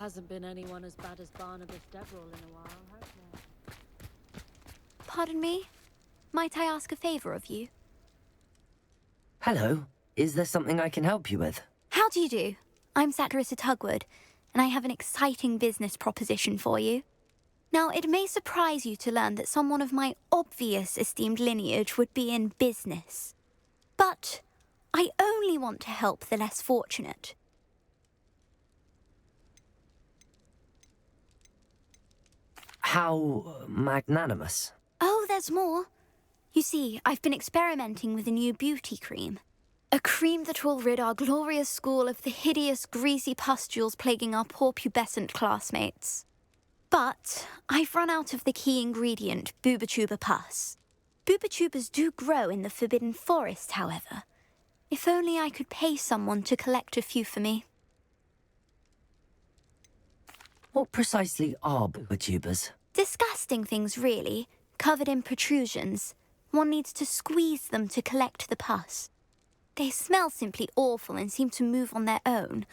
Hasn't been anyone as bad as Barnabas Deverell in a while, has there? Pardon me? Might I ask a favor of you? Hello. Is there something I can help you with? How do you do? I'm Satirissa Tugwood, and I have an exciting business proposition for you. Now, it may surprise you to learn that someone of my obvious esteemed lineage would be in business. But I only want to help the less fortunate. How magnanimous. Oh, there's more. You see, I've been experimenting with a new beauty cream. A cream that will rid our glorious school of the hideous, greasy pustules plaguing our poor pubescent classmates. But I've run out of the key ingredient, Booba-Tuba pus. Booba-Tubas do grow in the Forbidden Forest, however. If only I could pay someone to collect a few for me. What precisely are booba-tubas? Disgusting things, really, covered in protrusions. One needs to squeeze them to collect the pus. They smell simply awful and seem to move on their own.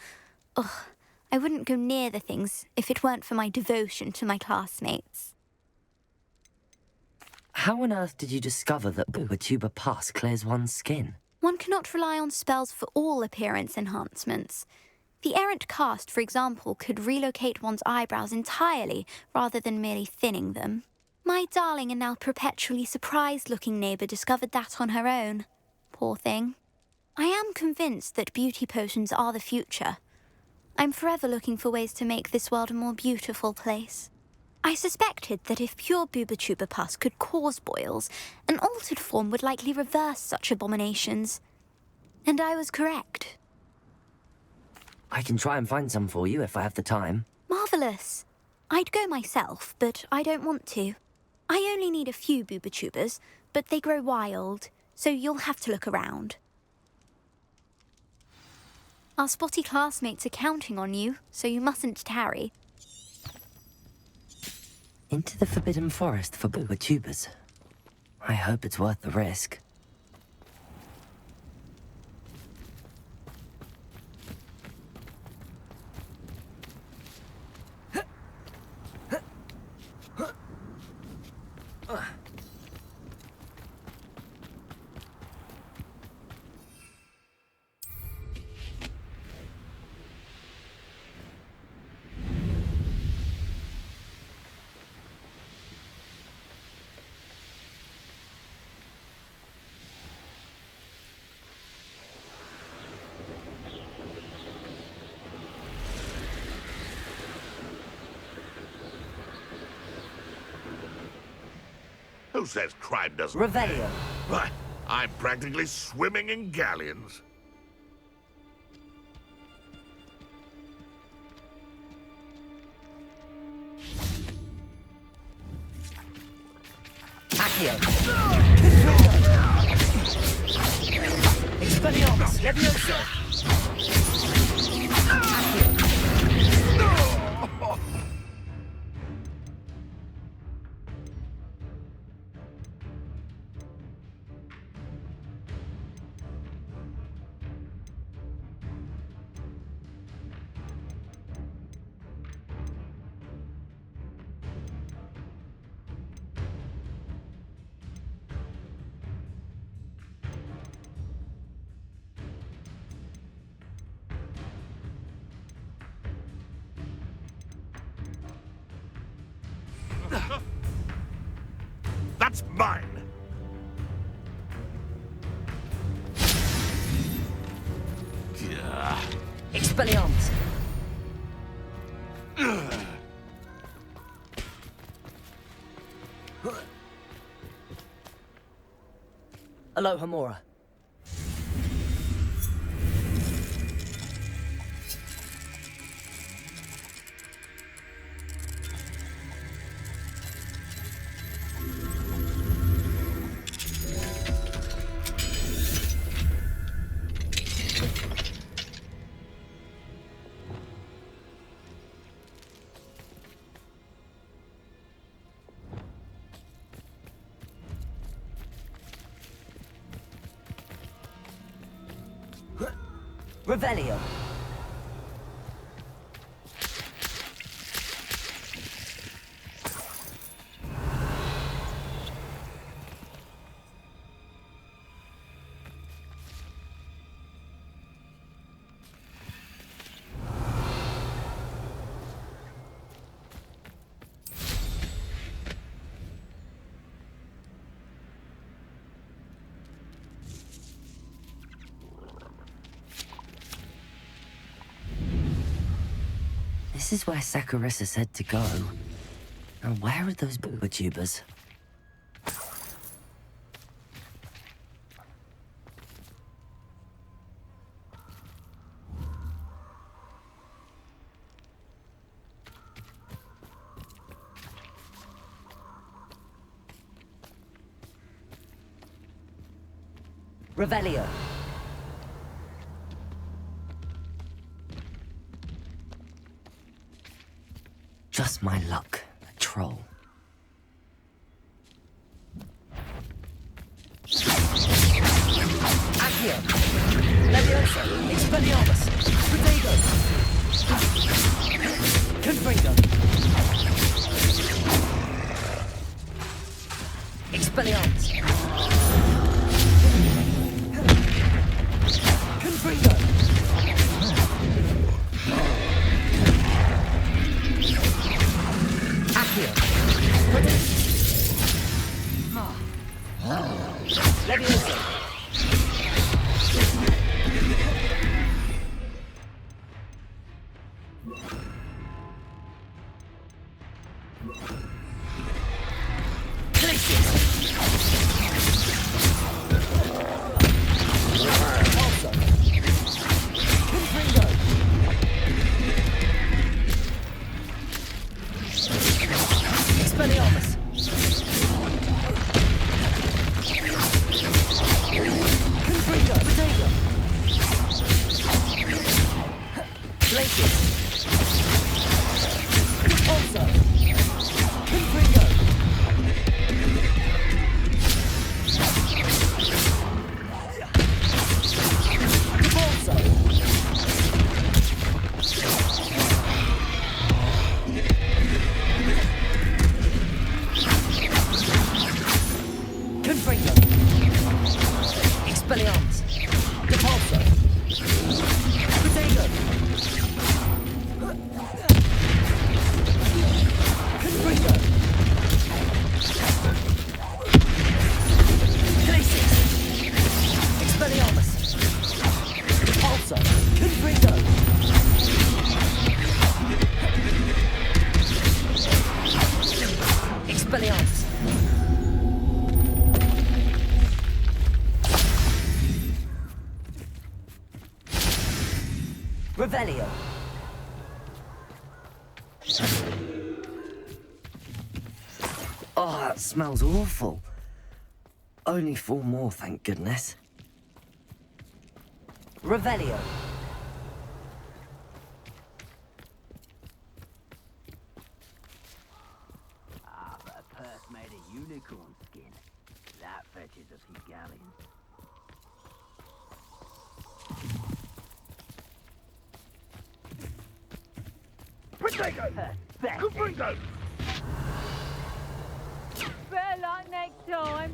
Ugh, I wouldn't go near the things if it weren't for my devotion to my classmates. How on earth did you discover that booba-tuba pus clears one's skin? One cannot rely on spells for all appearance enhancements. The errant cast, for example, could relocate one's eyebrows entirely rather than merely thinning them. My darling and now perpetually surprised-looking neighbour discovered that on her own. Poor thing. I am convinced that beauty potions are the future. I'm forever looking for ways to make this world a more beautiful place. I suspected that if pure Booba-Tuba pus could cause boils, an altered form would likely reverse such abominations. And I was correct. I can try and find some for you if I have the time. Marvellous. I'd go myself, but I don't want to. I only need a few Booba-Tubas, but they grow wild, so you'll have to look around. Our spotty classmates are counting on you, so you mustn't tarry. Into the Forbidden Forest for booba-tubas. I hope it's worth the risk. Who says crime doesn't Revelio. Why, I'm practically swimming in galleons. Accio. Expelliarmus. Leviosa. Accio. That's mine. Gah. Expelliarmus. Aloha Mora. Revelio. This is where Saccharissa said to go. Now where are those booba tubers? Revelio. Just my luck, a troll. Accio! Leviosa! Expelliarmus! Protego! Confringo! Expelliarmus! Confringo! Accio! Leviosa! Expelliarmus! Confringo! Protego! Glacius! Also! Confringo! Also! Confringo! Expelliarmus! Depulso! Protego! Confringo! Glacius! Expelliarmus! Depulso! Confringo! Expelliarmus! Revelio. Oh, that smells awful. Only 4 more, thank goodness. Revelio. Ah, but a purse made of unicorn skin. That fetches a few galleons. Protego! Confringo! Better luck next time.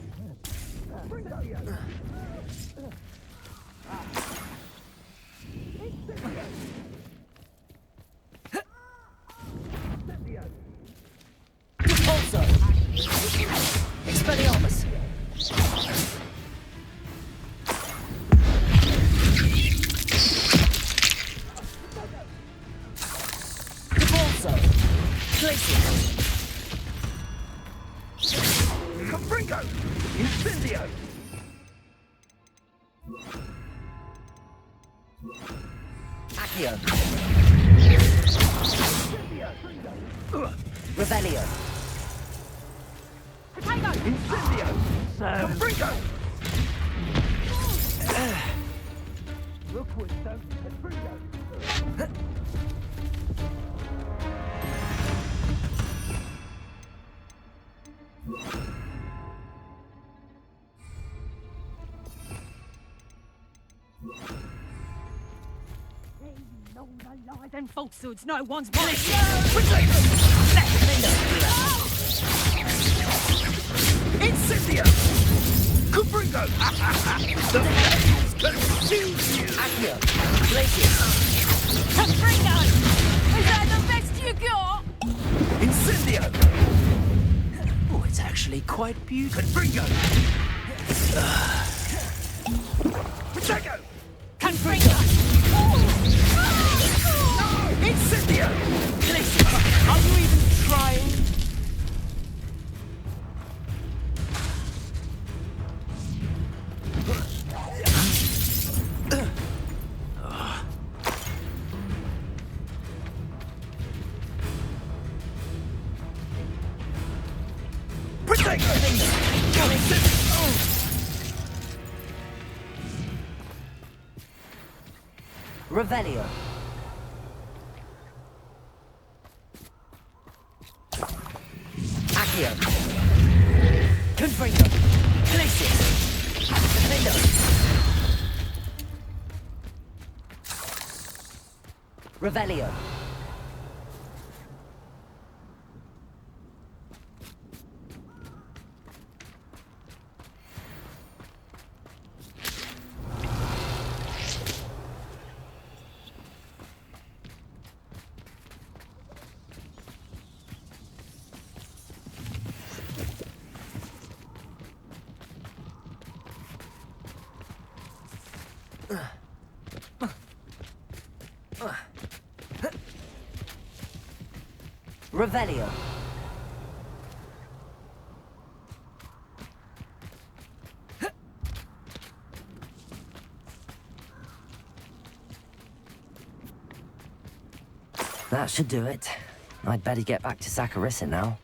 Also! Expelliarmus! Depulso! Glacius! Confringo! Incendio! Accio! Revelio! Incendio! Confringo! Look what's done. Confringo! All the lies and falsehoods no one's believing. Incendio! Confringo! The legends consume you! Accio! Glacius! Confringo! Is that the best you got? Incendio! Oh, it's actually quite beautiful. Confringo! Protego! Confringo! Incendio! Revelio. Accio. Confringo. Glacius. Defendo. Revelio. Revelio. That should do it. I'd better get back to Saccharissa now.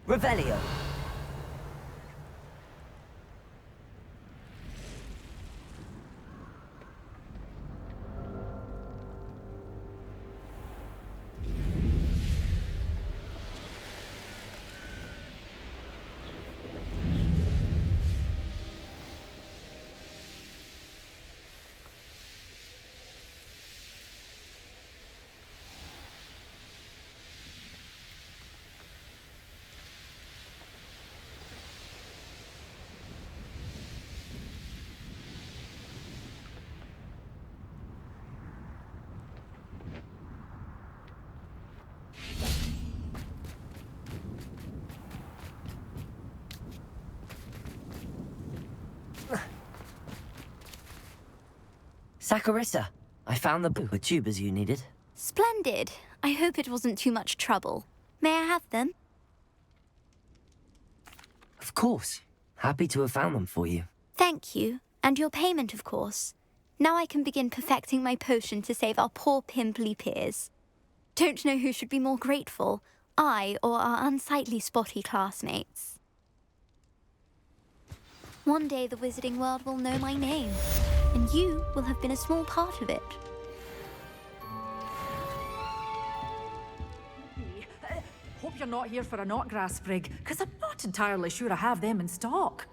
Revelio. Saccharissa, I found the book of tubers you needed. Splendid. I hope it wasn't too much trouble. May I have them? Of course. Happy to have found them for you. Thank you. And your payment, of course. Now I can begin perfecting my potion to save our poor pimply peers. Don't know who should be more grateful, I or our unsightly spotty classmates. One day the wizarding world will know my name, and you will have been a small part of it. Hope you're not here for a knotgrass sprig, because I'm not entirely sure I have them in stock.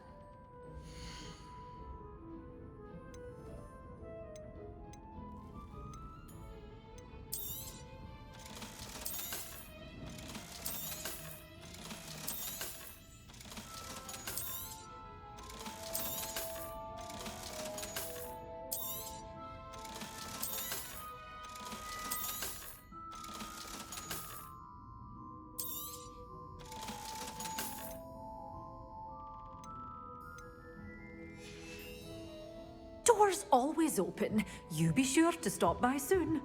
Doors always open. You be sure to stop by soon.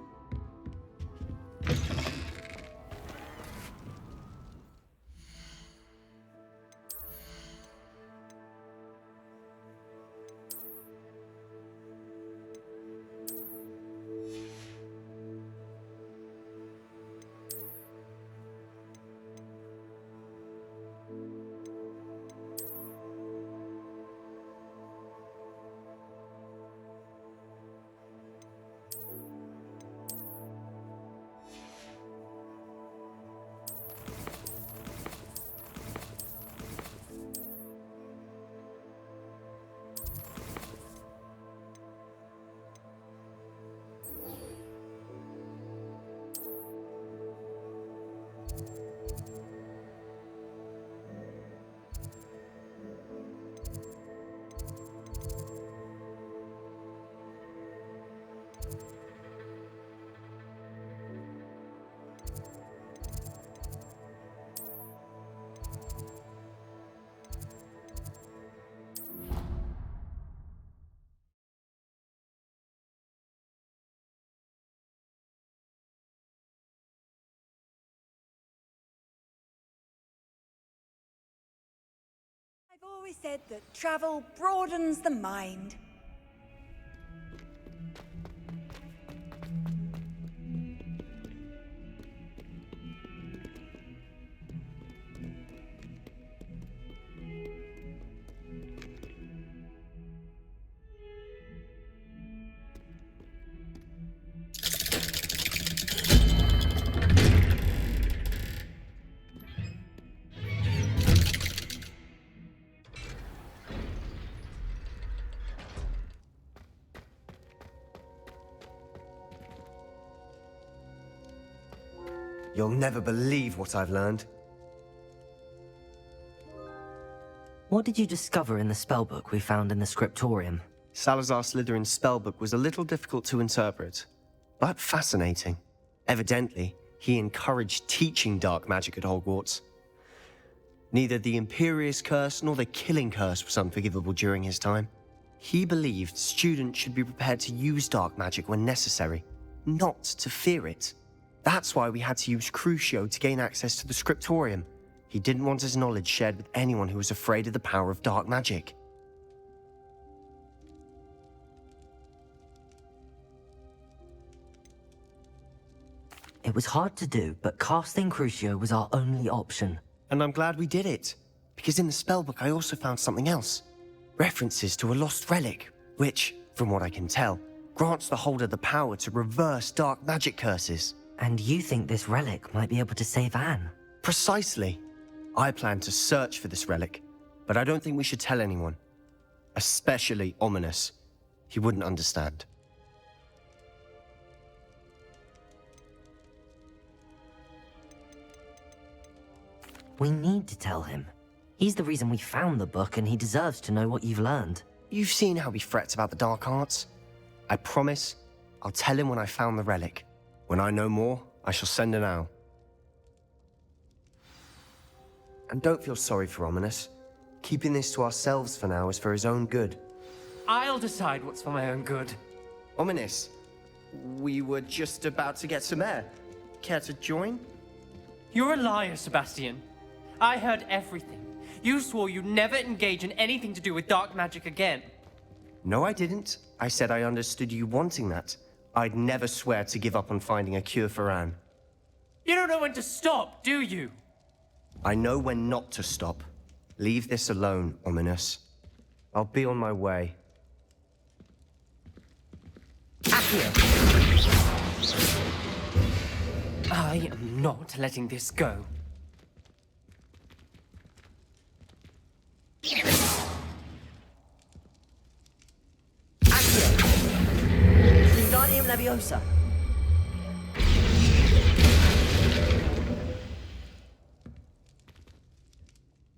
I've always said that travel broadens the mind. You'll never believe what I've learned. What did you discover in the spellbook we found in the scriptorium? Salazar Slytherin's spellbook was a little difficult to interpret, but fascinating. Evidently, he encouraged teaching dark magic at Hogwarts. Neither the Imperious Curse nor the Killing Curse was unforgivable during his time. He believed students should be prepared to use dark magic when necessary, not to fear it. That's why we had to use Crucio to gain access to the scriptorium. He didn't want his knowledge shared with anyone who was afraid of the power of dark magic. It was hard to do, but casting Crucio was our only option. And I'm glad we did it, because in the spellbook I also found something else. References to a lost relic, which, from what I can tell, grants the holder the power to reverse dark magic curses. And you think this relic might be able to save Anne? Precisely. I plan to search for this relic, but I don't think we should tell anyone. Especially Ominous. He wouldn't understand. We need to tell him. He's the reason we found the book, and he deserves to know what you've learned. You've seen how he frets about the dark arts. I promise I'll tell him when I found the relic. When I know more, I shall send an owl. And don't feel sorry for Ominous. Keeping this to ourselves for now is for his own good. I'll decide what's for my own good. Ominous, we were just about to get some air. Care to join? You're a liar, Sebastian. I heard everything. You swore you'd never engage in anything to do with dark magic again. No, I didn't. I said I understood you wanting that. I'd never swear to give up on finding a cure for Anne. You don't know when to stop, do you? I know when not to stop. Leave this alone, Ominous. I'll be on my way. I am not letting this go. Wingardium Leviosa.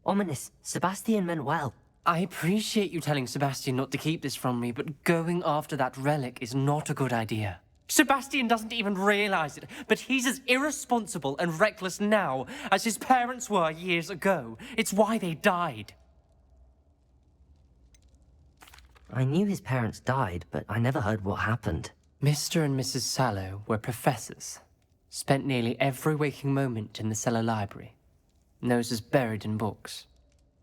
Ominous, Sebastian meant well. I appreciate you telling Sebastian not to keep this from me, but going after that relic is not a good idea. Sebastian doesn't even realize it, but he's as irresponsible and reckless now as his parents were years ago. It's why they died. I knew his parents died, but I never heard what happened. Mr. and Mrs. Sallow were professors. Spent nearly every waking moment in the cellar library. Noses buried in books.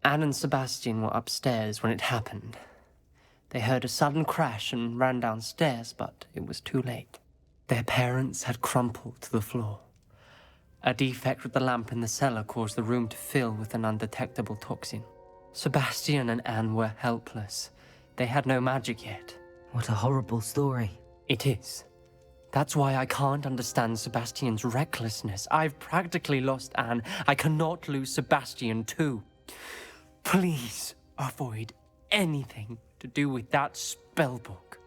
Anne and Sebastian were upstairs when it happened. They heard a sudden crash and ran downstairs, but it was too late. Their parents had crumpled to the floor. A defect with the lamp in the cellar caused the room to fill with an undetectable toxin. Sebastian and Anne were helpless. They had no magic yet. What a horrible story. It is. That's why I can't understand Sebastian's recklessness. I've practically lost Anne. I cannot lose Sebastian too. Please avoid anything to do with that spellbook.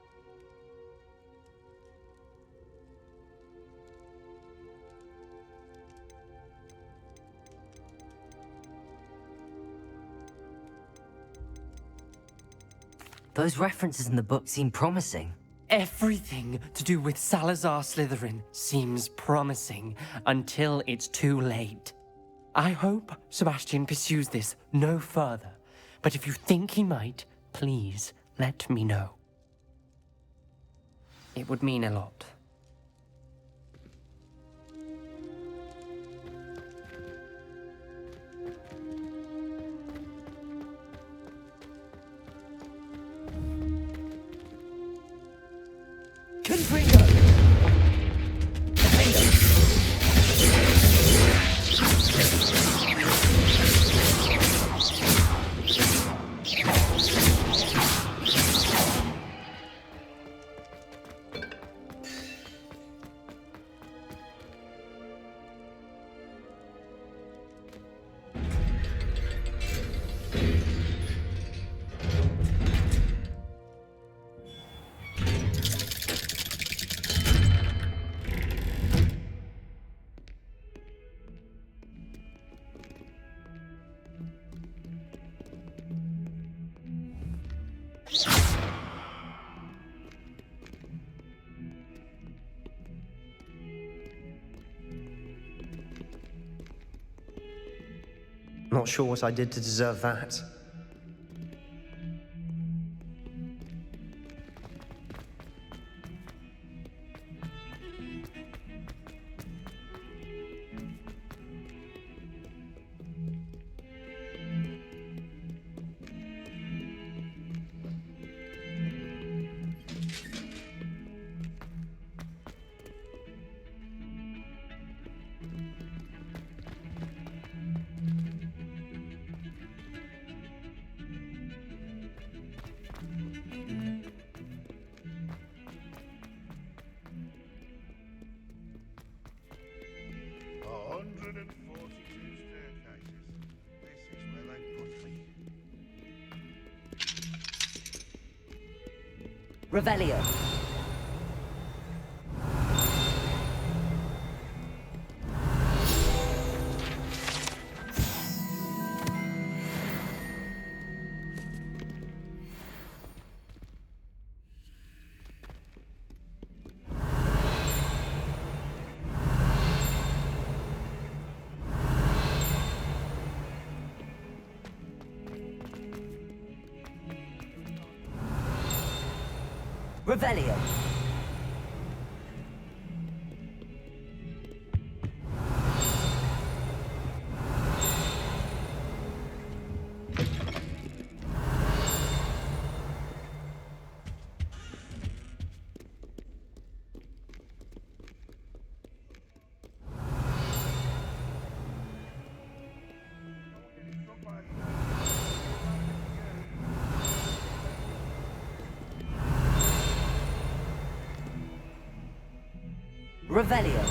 Those references in the book seem promising. Everything to do with Salazar Slytherin seems promising until it's too late. I hope Sebastian pursues this no further, but if you think he might, please let me know. It would mean a lot. Not sure what I did to deserve that. Revelio. Revelio. Revelio.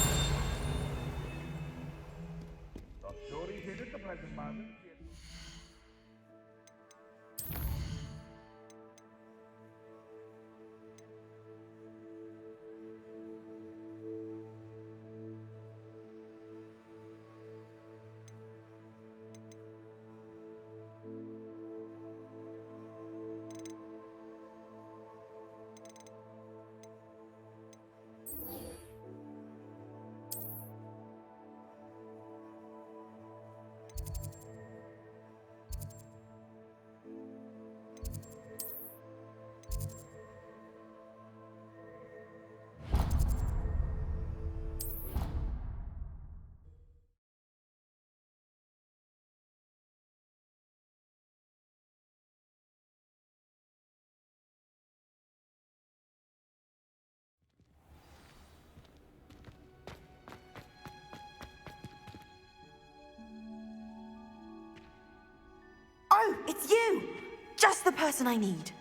Oh, it's you! Just the person I need.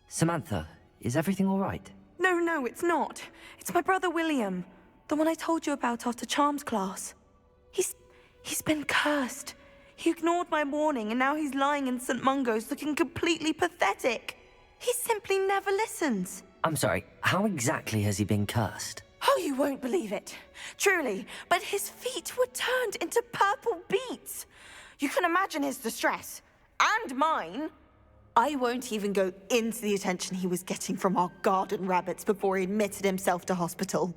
Samantha, is everything all right? No, it's not. It's my brother William. The one I told you about after Charms class. He's been cursed. He ignored my warning and now he's lying in St. Mungo's looking completely pathetic. He simply never listens. I'm sorry, how exactly has he been cursed? Oh, you won't believe it. Truly, but his feet were turned into purple beets. You can imagine his distress. And mine. I won't even go into the attention he was getting from our garden rabbits before he admitted himself to hospital.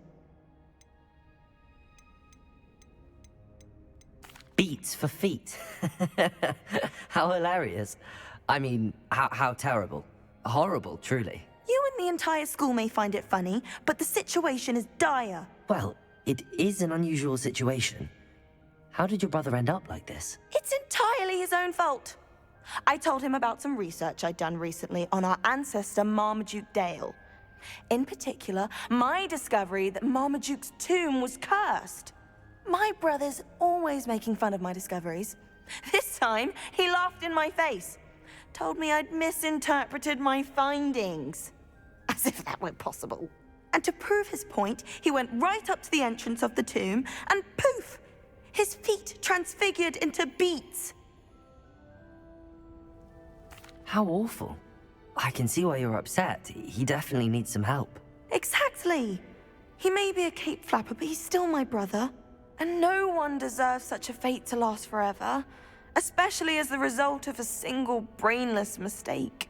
Beats for feet. How hilarious. I mean, how terrible. Horrible, truly. You and the entire school may find it funny, but the situation is dire. Well, it is an unusual situation. How did your brother end up like this? It's entirely his own fault. I told him about some research I'd done recently on our ancestor Marmaduke Dale. In particular, my discovery that Marmaduke's tomb was cursed. My brother's always making fun of my discoveries. This time, he laughed in my face. Told me I'd misinterpreted my findings. As if that were possible. And to prove his point, he went right up to the entrance of the tomb and poof! His feet transfigured into beets. How awful. I can see why you're upset. He definitely needs some help. Exactly. He may be a cape flapper, but he's still my brother. And no one deserves such a fate to last forever, especially as the result of a single brainless mistake.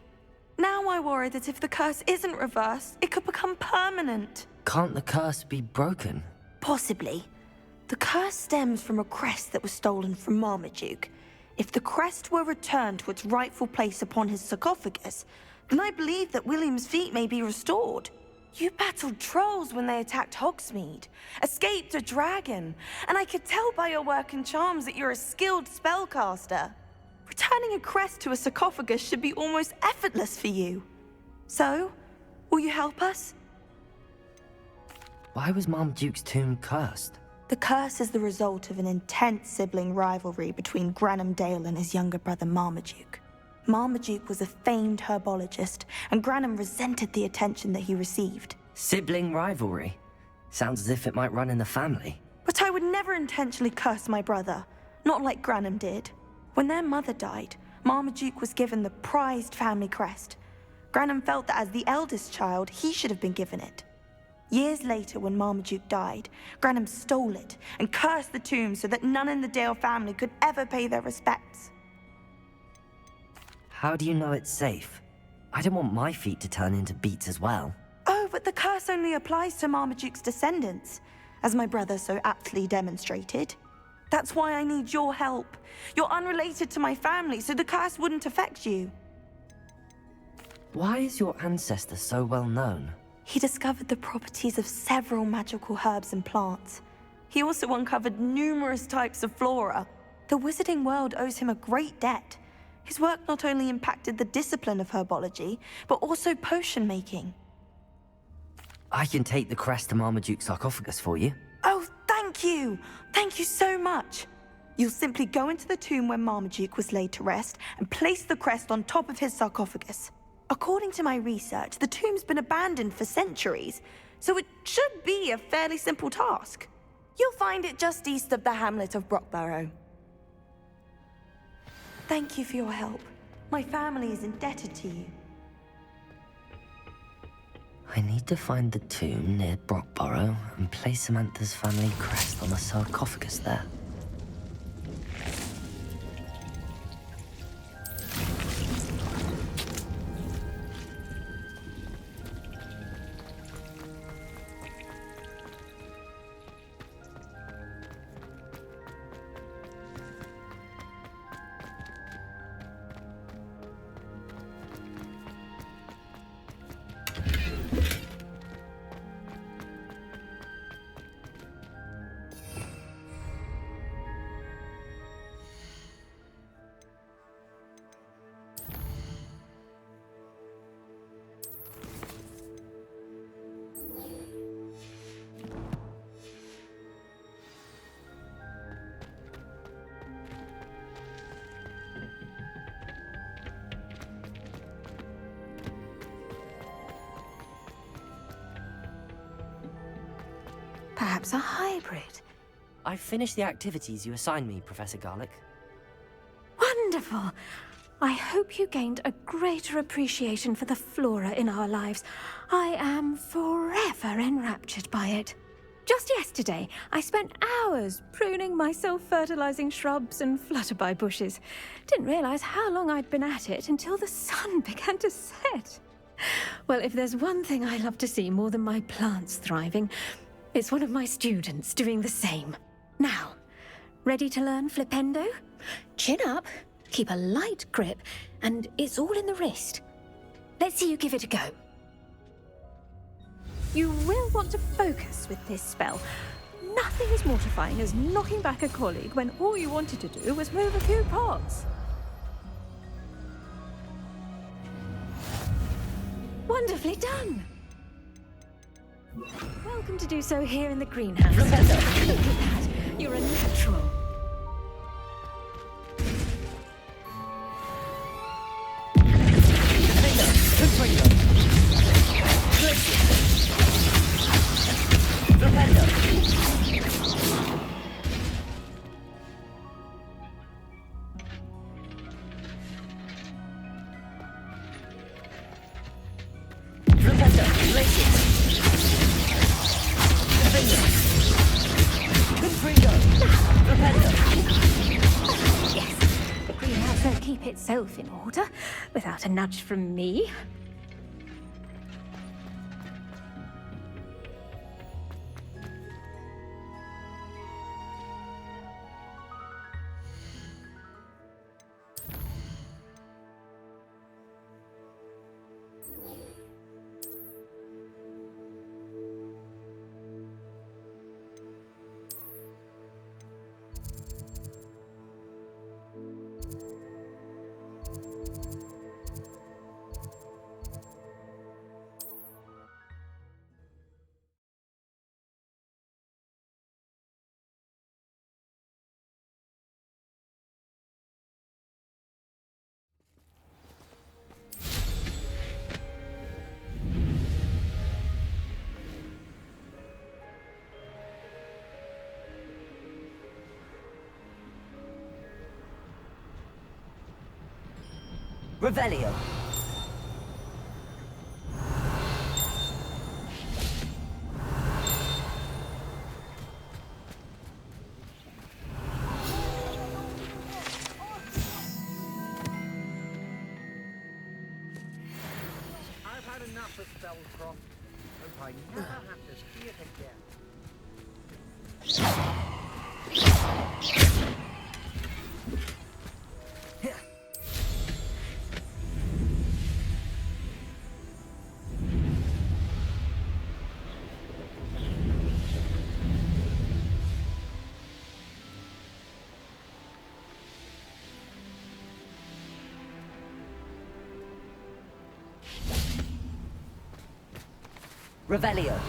Now I worry that if the curse isn't reversed, it could become permanent. Can't the curse be broken? Possibly. The curse stems from a crest that was stolen from Marmaduke. If the crest were returned to its rightful place upon his sarcophagus, then I believe that William's feet may be restored. You battled trolls when they attacked Hogsmeade, escaped a dragon, and I could tell by your work and charms that you're a skilled spellcaster. Returning a crest to a sarcophagus should be almost effortless for you. So, will you help us? Why was Marmaduke's tomb cursed? The curse is the result of an intense sibling rivalry between Granham Dale and his younger brother Marmaduke. Marmaduke was a famed herbologist, and Granham resented the attention that he received. Sibling rivalry? Sounds as if it might run in the family. But I would never intentionally curse my brother, not like Granham did. When their mother died, Marmaduke was given the prized family crest. Granham felt that as the eldest child, he should have been given it. Years later, when Marmaduke died, Granham stole it and cursed the tomb so that none in the Dale family could ever pay their respects. How do you know it's safe? I don't want my feet to turn into beets as well. Oh, but the curse only applies to Marmaduke's descendants, as my brother so aptly demonstrated. That's why I need your help. You're unrelated to my family, so the curse wouldn't affect you. Why is your ancestor so well known? He discovered the properties of several magical herbs and plants. He also uncovered numerous types of flora. The wizarding world owes him a great debt. His work not only impacted the discipline of herbology, but also potion making. I can take the crest to Marmaduke's sarcophagus for you. Oh, thank you! Thank you so much! You'll simply go into the tomb where Marmaduke was laid to rest and place the crest on top of his sarcophagus. According to my research, the tomb's been abandoned for centuries, so it should be a fairly simple task. You'll find it just east of the hamlet of Brockborough. Thank you for your help. My family is indebted to you. I need to find the tomb near Brockborough and place Samantha's family crest on the sarcophagus there. Perhaps a hybrid. I've finished the activities you assigned me, Professor Garlick. Wonderful! I hope you gained a greater appreciation for the flora in our lives. I am forever enraptured by it. Just yesterday, I spent hours pruning my self-fertilizing shrubs and flutterby bushes. Didn't realize how long I'd been at it until the sun began to set. Well, if there's one thing I love to see more than my plants thriving, it's one of my students doing the same. Now, ready to learn Flipendo? Chin up, keep a light grip, and it's all in the wrist. Let's see you give it a go. You will want to focus with this spell. Nothing as mortifying as knocking back a colleague when all you wanted to do was move a few pots. Wonderfully done. Welcome to do so here in the greenhouse. Look at that. You're a natural. Yes, the greenhouse won't keep itself in order without a nudge from me. Revelio. I've had enough of Spellcroft. Hope I never have to see it again. Revelio.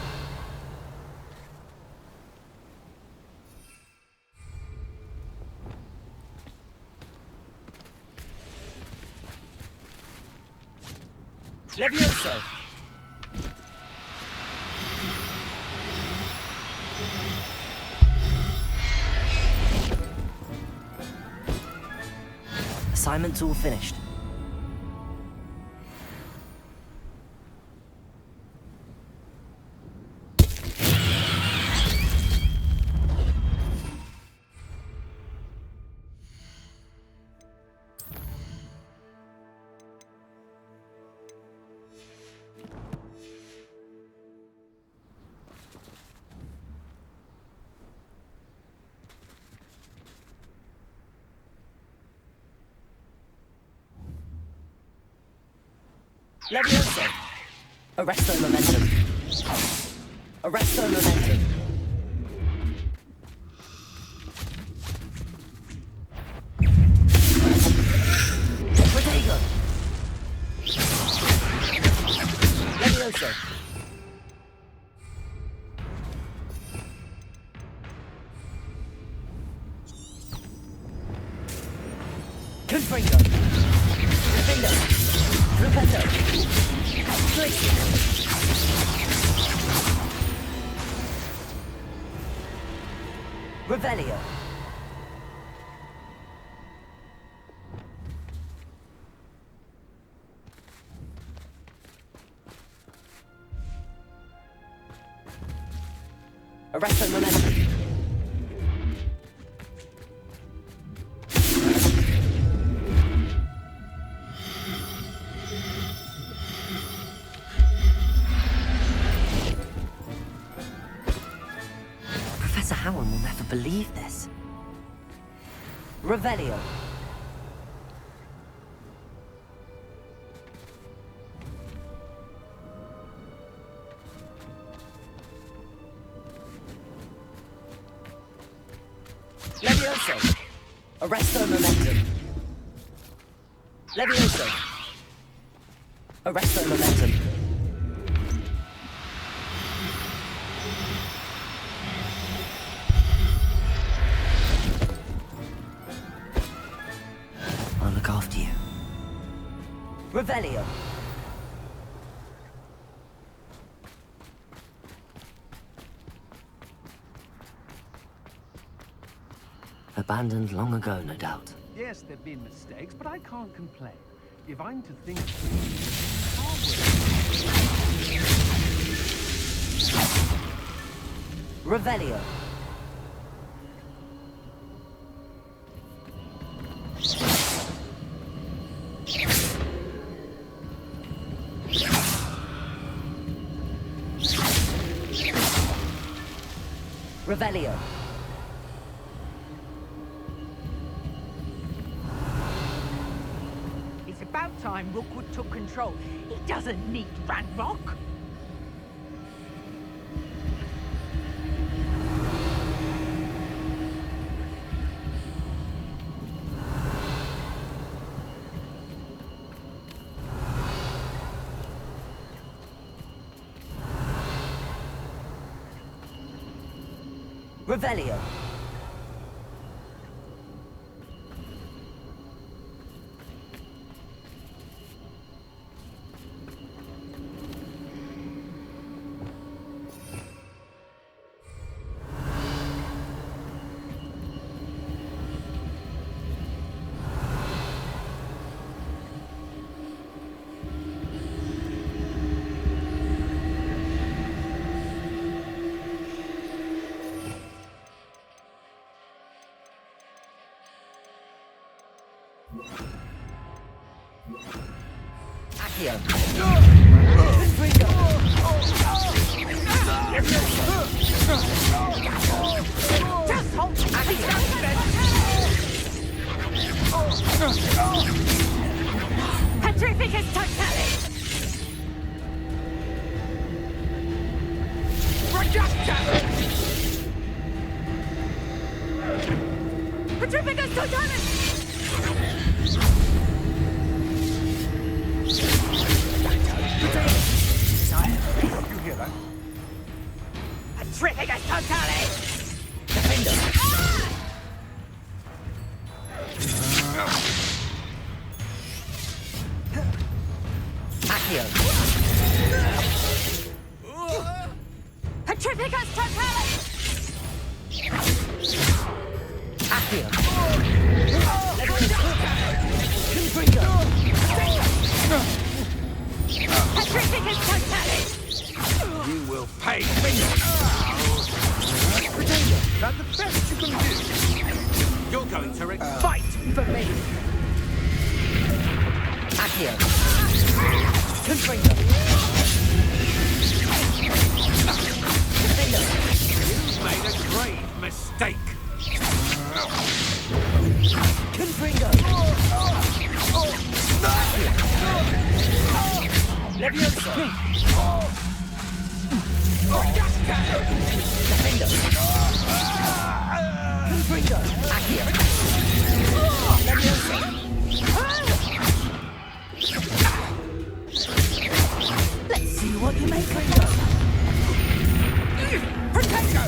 Levioso. Assignment's all finished. Levioso. Arresto momentum. Arresto momentum. Protego. Levioso. Confringo. Defendo. Repento. Revelio. Arresto momentum. Professor Howard will never believe this. Revelio. Levioso. Arresto momentum. Levioso. Arresto momentum. Revelio. Abandoned long ago, no doubt. Yes, there've been mistakes, but I can't complain. If I'm to think... Revelio. Revelio. It's about time Rookwood took control. He doesn't need Ranrock. Revelio. Accio. Just hold Petrificus Totalis! Petrificus Totalis! You hear that? Petrificus Totalis! Accio. Petrificus Totalis! Accio. Petrificus Totalis! You will pay me! That's the best you can do. You're going to Fight for me! Accio. You made a grave mistake! Let's see what you make of Potato!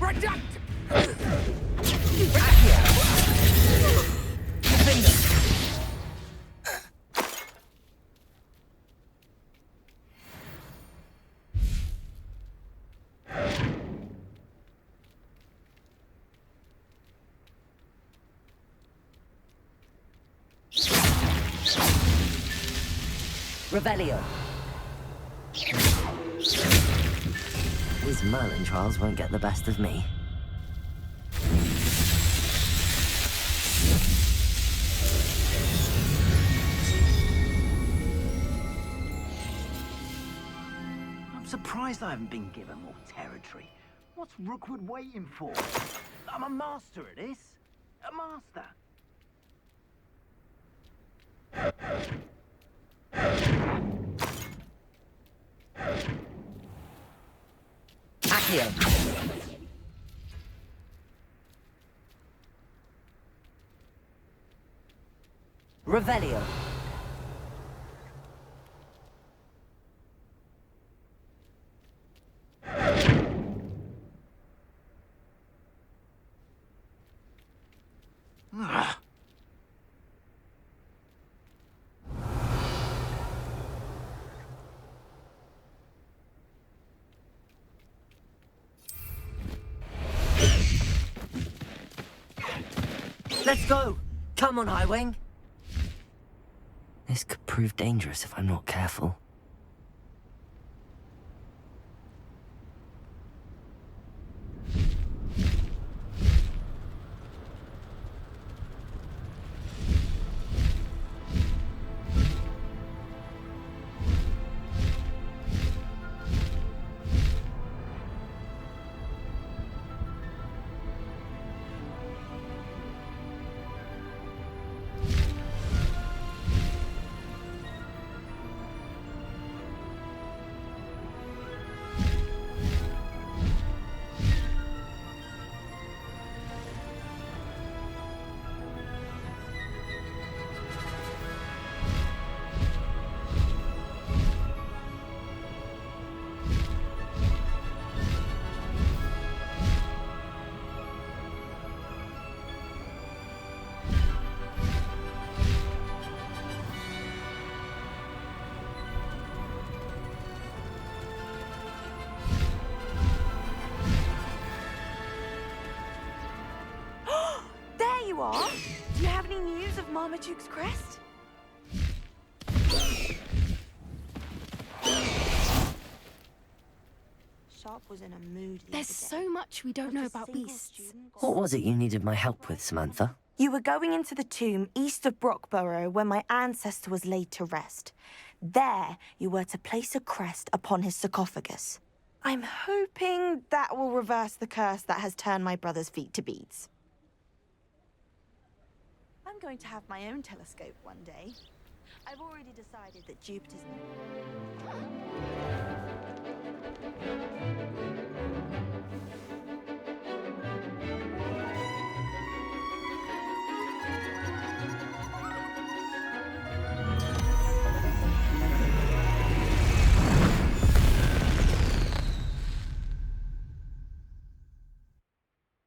Reduct! Revelio. These Merlin trials won't get the best of me. I'm surprised I haven't been given more territory. What's Rookwood waiting for? I'm a master at this. A master. Accio. Revelio. Let's go! Come on, Highwing! This could prove dangerous if I'm not careful. There you are! Do you have any news of Marmaduke's crest? Sharp was in a mood the There's other day. so much we don't know about beasts. What was it you needed my help with, Samantha? You were going into the tomb east of Brockborough where my ancestor was laid to rest. There, you were to place a crest upon his sarcophagus. I'm hoping that will reverse the curse that has turned my brother's feet to beads. I'm going to have my own telescope one day. I've already decided that Jupiter's...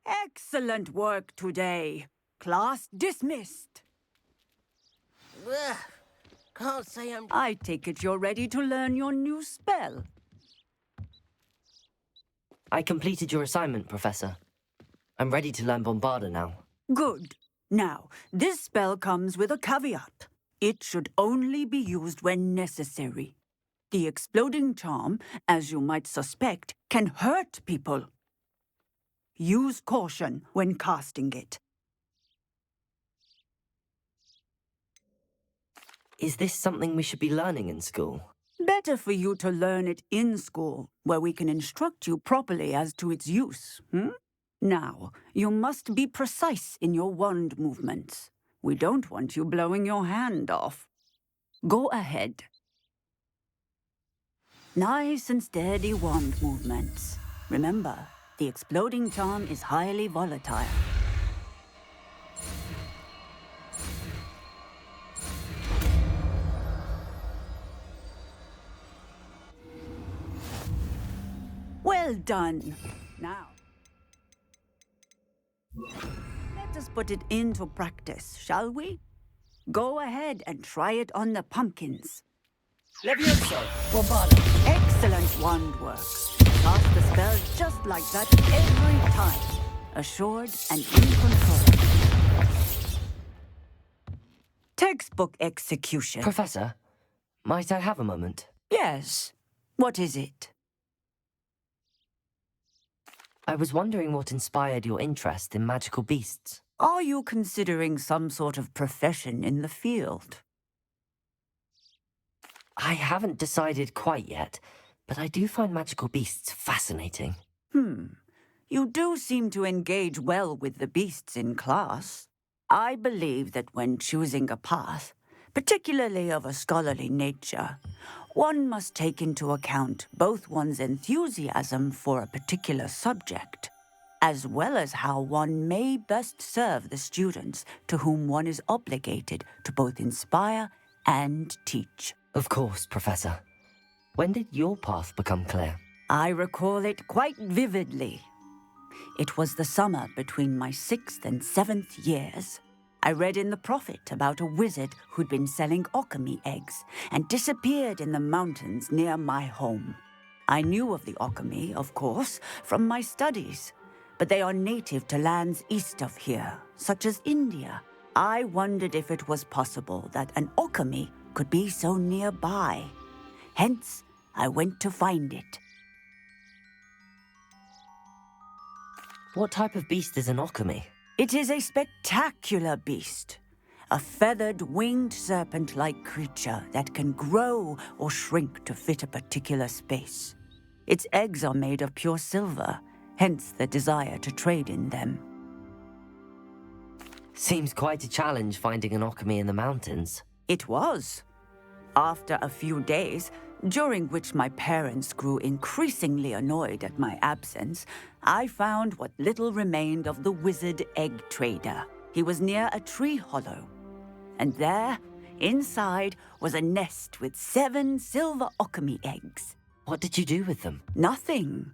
Excellent work today. Class dismissed. Ugh, can't say I'm... I take it you're ready to learn your new spell. I completed your assignment, Professor. I'm ready to learn Bombarda now. Good. Now, this spell comes with a caveat. It should only be used when necessary. The exploding charm, as you might suspect, can hurt people. Use caution when casting it. Is this something we should be learning in school? Better for you to learn it in school, where we can instruct you properly as to its use. Now, you must be precise in your wand movements. We don't want you blowing your hand off. Go ahead. Nice and steady wand movements. Remember, the exploding charm is highly volatile. Well done. Now, let us put it into practice, shall we? Go ahead and try it on the pumpkins. Levioso! Bombarda! Excellent wand work. Cast the spell just like that every time. Assured and in control. Textbook execution. Professor, might I have a moment? Yes. What is it? I was wondering what inspired your interest in magical beasts. Are you considering some sort of profession in the field? I haven't decided quite yet, but I do find magical beasts fascinating. You do seem to engage well with the beasts in class. I believe that when choosing a path, particularly of a scholarly nature, one must take into account both one's enthusiasm for a particular subject, as well as how one may best serve the students to whom one is obligated to both inspire and teach. Of course, Professor. When did your path become clear? I recall it quite vividly. It was the summer between my 6th and 7th years. I read in the Prophet about a wizard who'd been selling alchemy eggs and disappeared in the mountains near my home. I knew of the alchemy, of course, from my studies, but they are native to lands east of here, such as India. I wondered if it was possible that an alchemy could be so nearby. Hence, I went to find it. What type of beast is an alchemy? It is a spectacular beast. A feathered, winged serpent-like creature that can grow or shrink to fit a particular space. Its eggs are made of pure silver, hence the desire to trade in them. Seems quite a challenge finding an alchemy in the mountains. It was. After a few days, during which my parents grew increasingly annoyed at my absence, I found what little remained of the wizard egg trader. He was near a tree hollow. And there, inside, was a nest with 7 silver alchemy eggs. What did you do with them? Nothing.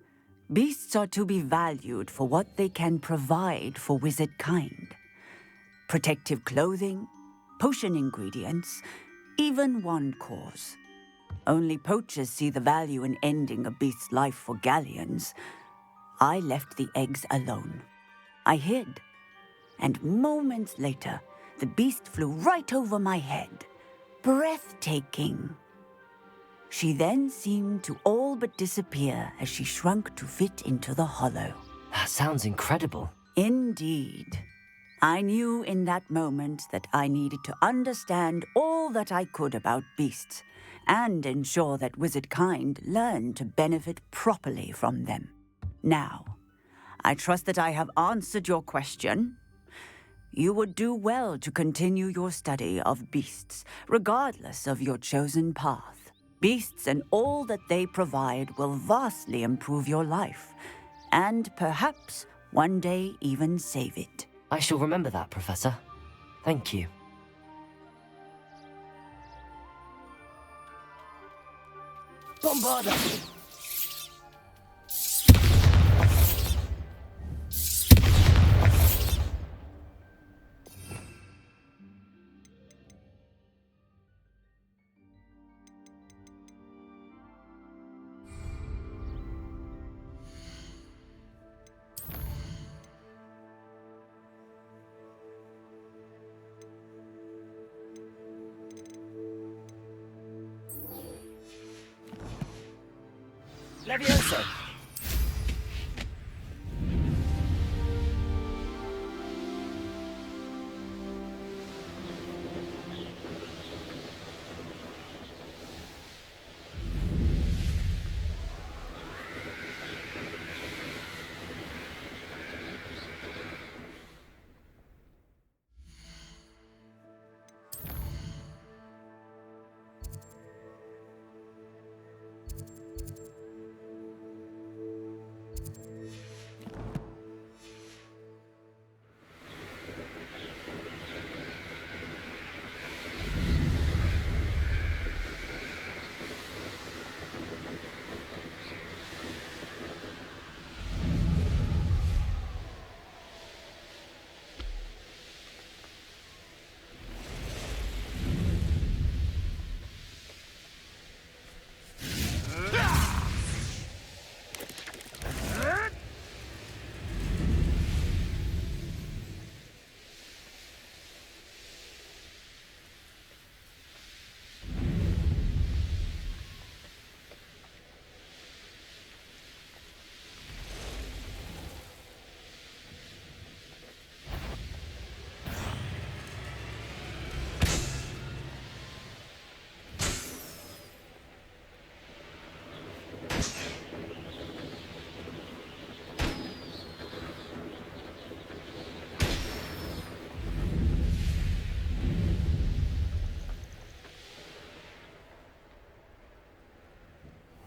Beasts are to be valued for what they can provide for wizard kind. Protective clothing, potion ingredients, even wand cores. Only poachers see the value in ending a beast's life for galleons. I left the eggs alone. I hid. And moments later, the beast flew right over my head. Breathtaking. She then seemed to all but disappear as she shrunk to fit into the hollow. That sounds incredible. Indeed. I knew in that moment that I needed to understand all that I could about beasts and ensure that wizard kind learned to benefit properly from them. Now, I trust that I have answered your question. You would do well to continue your study of beasts, regardless of your chosen path. Beasts and all that they provide will vastly improve your life, and perhaps one day even save it. I shall remember that, Professor. Thank you. Bombarda! Levioso!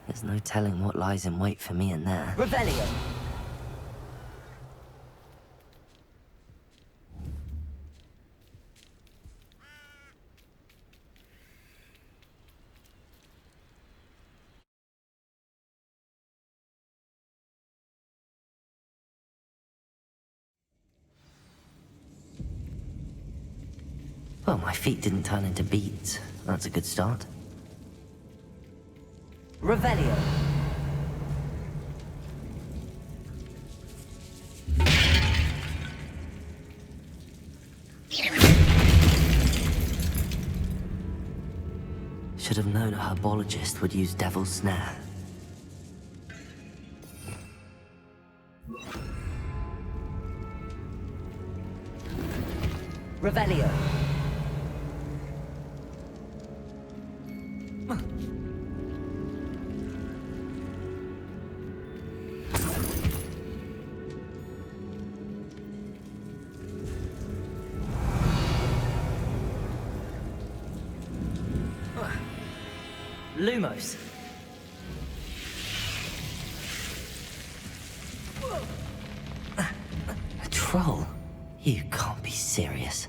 There's no telling what lies in wait for me in there. Revelio! Well, my feet didn't turn into beads. That's a good start. Revelio! should have known a herbologist would use Devil's Snare. Revelio. Lumos. A troll? You can't be serious.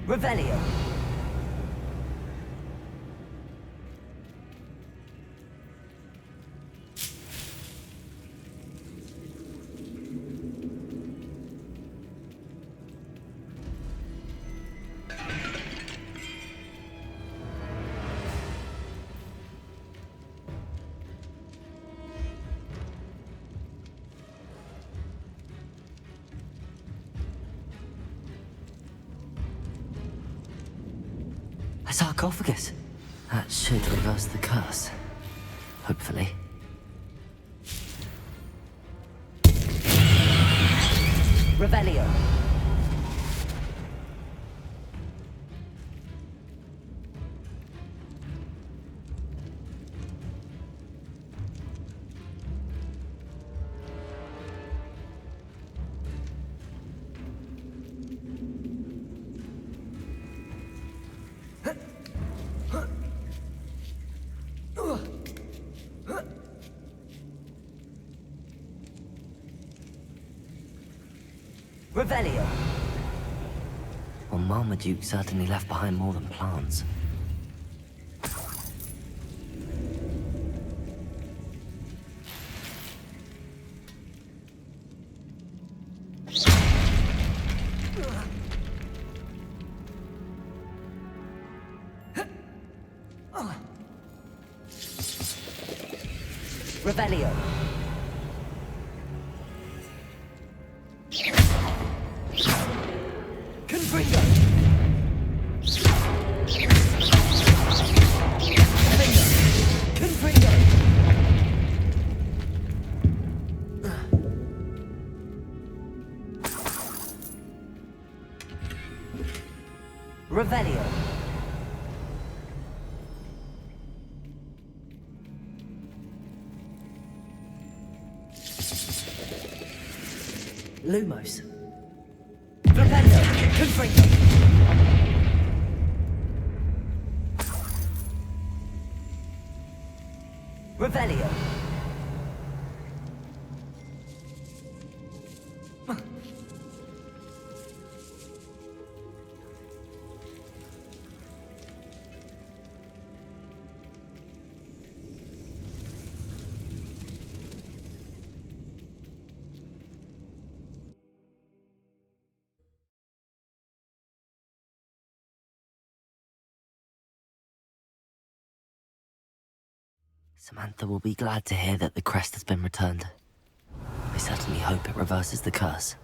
Revelio. A sarcophagus. That should reverse the curse. Hopefully. Revelio. Revelio. Well, Marmaduke certainly left behind more than plants. Revelio. Confringo. Confringo. Revelio. Lumos. Flipendo. Confringo. Revelio. Samantha will be glad to hear that the crest has been returned. I certainly hope it reverses the curse.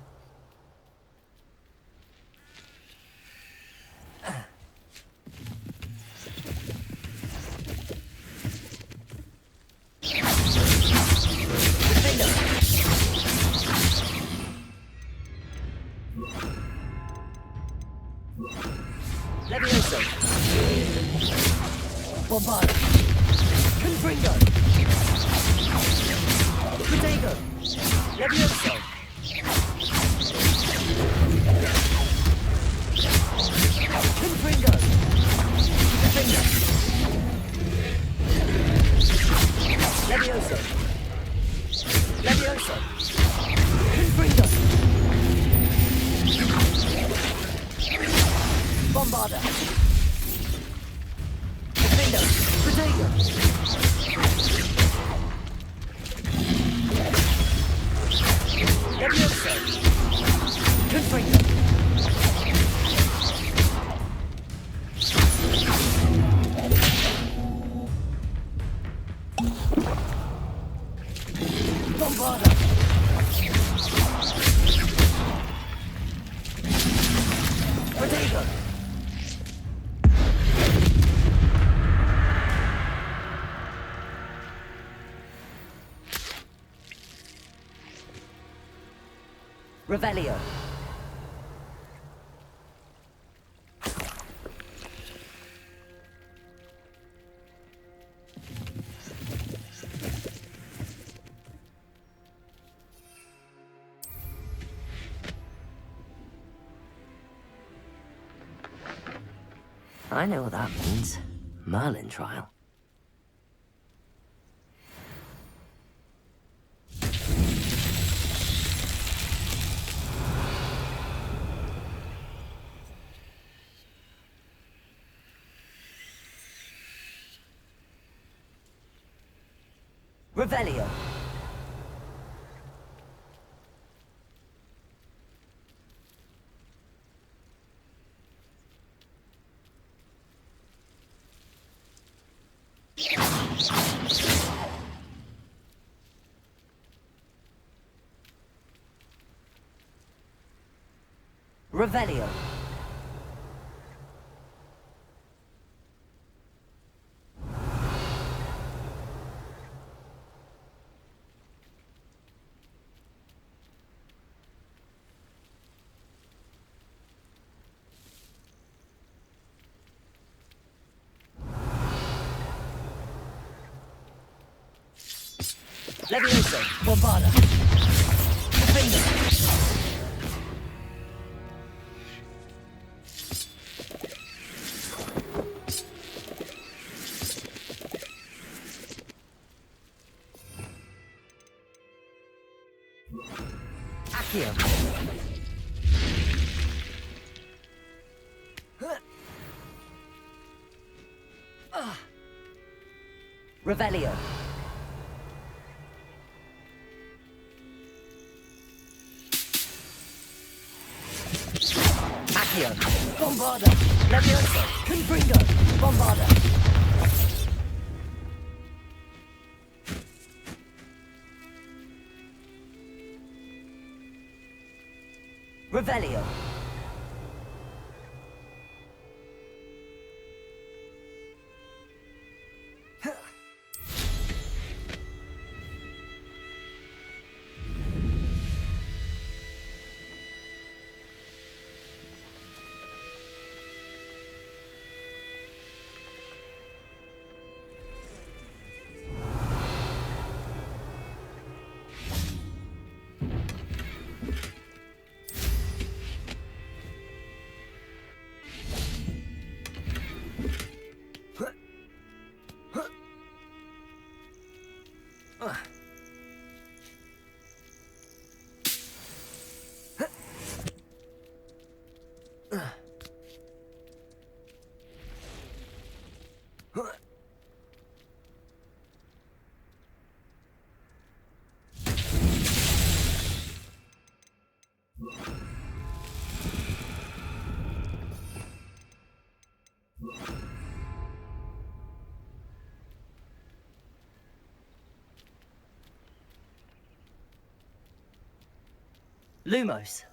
Levioso. Bombard. Confringo. Protego. Levioso. Confringo. Defender. Levioso. Levioso. Confringo. Bombarda. Defender. Protego. Levioso. Confringo. Bombarda. Protego. Revelio. I know what that means. Merlin trial. Revelio. Revelio. Levioso. Bombarda. Defender. Accio. Revelio. Accio. Bombarda. Levioso. Confringo. Bombarda. Revelio. Lumos.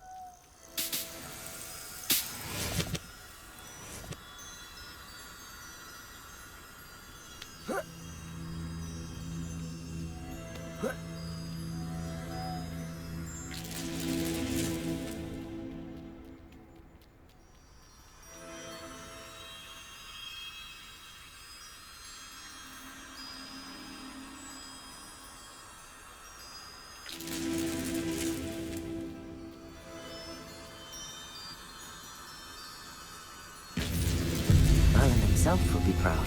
Merlin himself would be proud.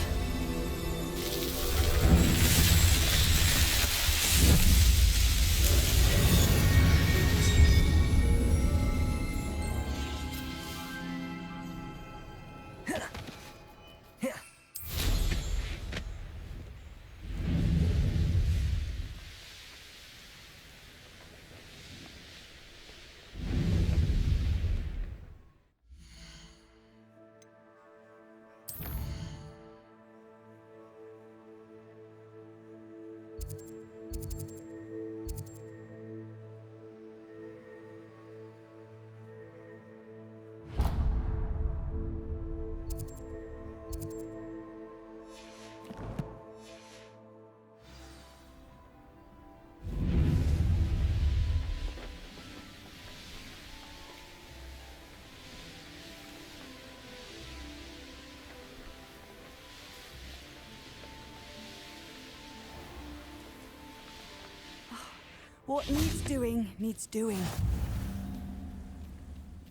What needs doing, needs doing.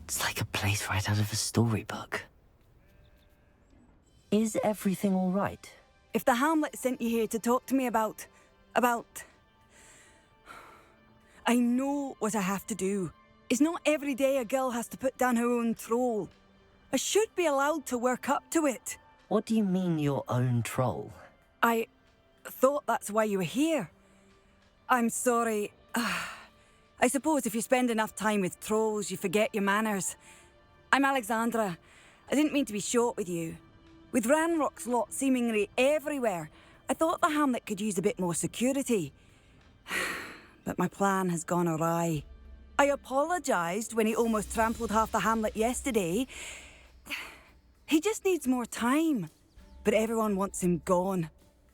It's like a place right out of a storybook. Is everything all right? If the Hamlet sent you here to talk to me about... I know what I have to do. It's not every day a girl has to put down her own troll. I should be allowed to work up to it. What do you mean, your own troll? I thought that's why you were here. I'm sorry. I suppose if you spend enough time with trolls, you forget your manners. I'm Alexandra. I didn't mean to be short with you. With Ranrock's lot seemingly everywhere, I thought the hamlet could use a bit more security. But my plan has gone awry. I apologised when he almost trampled half the hamlet yesterday. He just needs more time. But everyone wants him gone.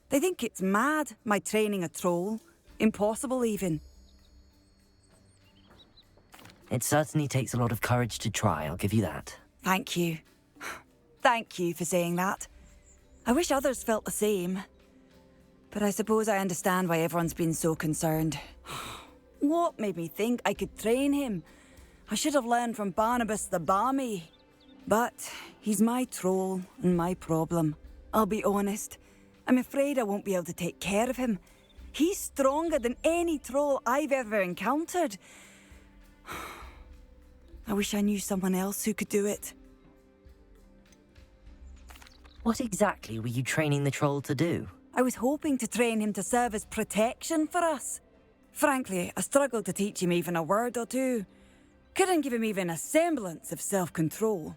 They think it's mad, my training a troll. Impossible, even. It certainly takes a lot of courage to try, I'll give you that. Thank you. Thank you for saying that. I wish others felt the same. But I suppose I understand why everyone's been so concerned. What made me think I could train him? I should have learned from Barnabas the Balmy. But he's my troll and my problem. I'll be honest. I'm afraid I won't be able to take care of him. He's stronger than any troll I've ever encountered. I wish I knew someone else who could do it. What exactly were you training the troll to do? I was hoping to train him to serve as protection for us. Frankly, I struggled to teach him even a word or two. Couldn't give him even a semblance of self-control.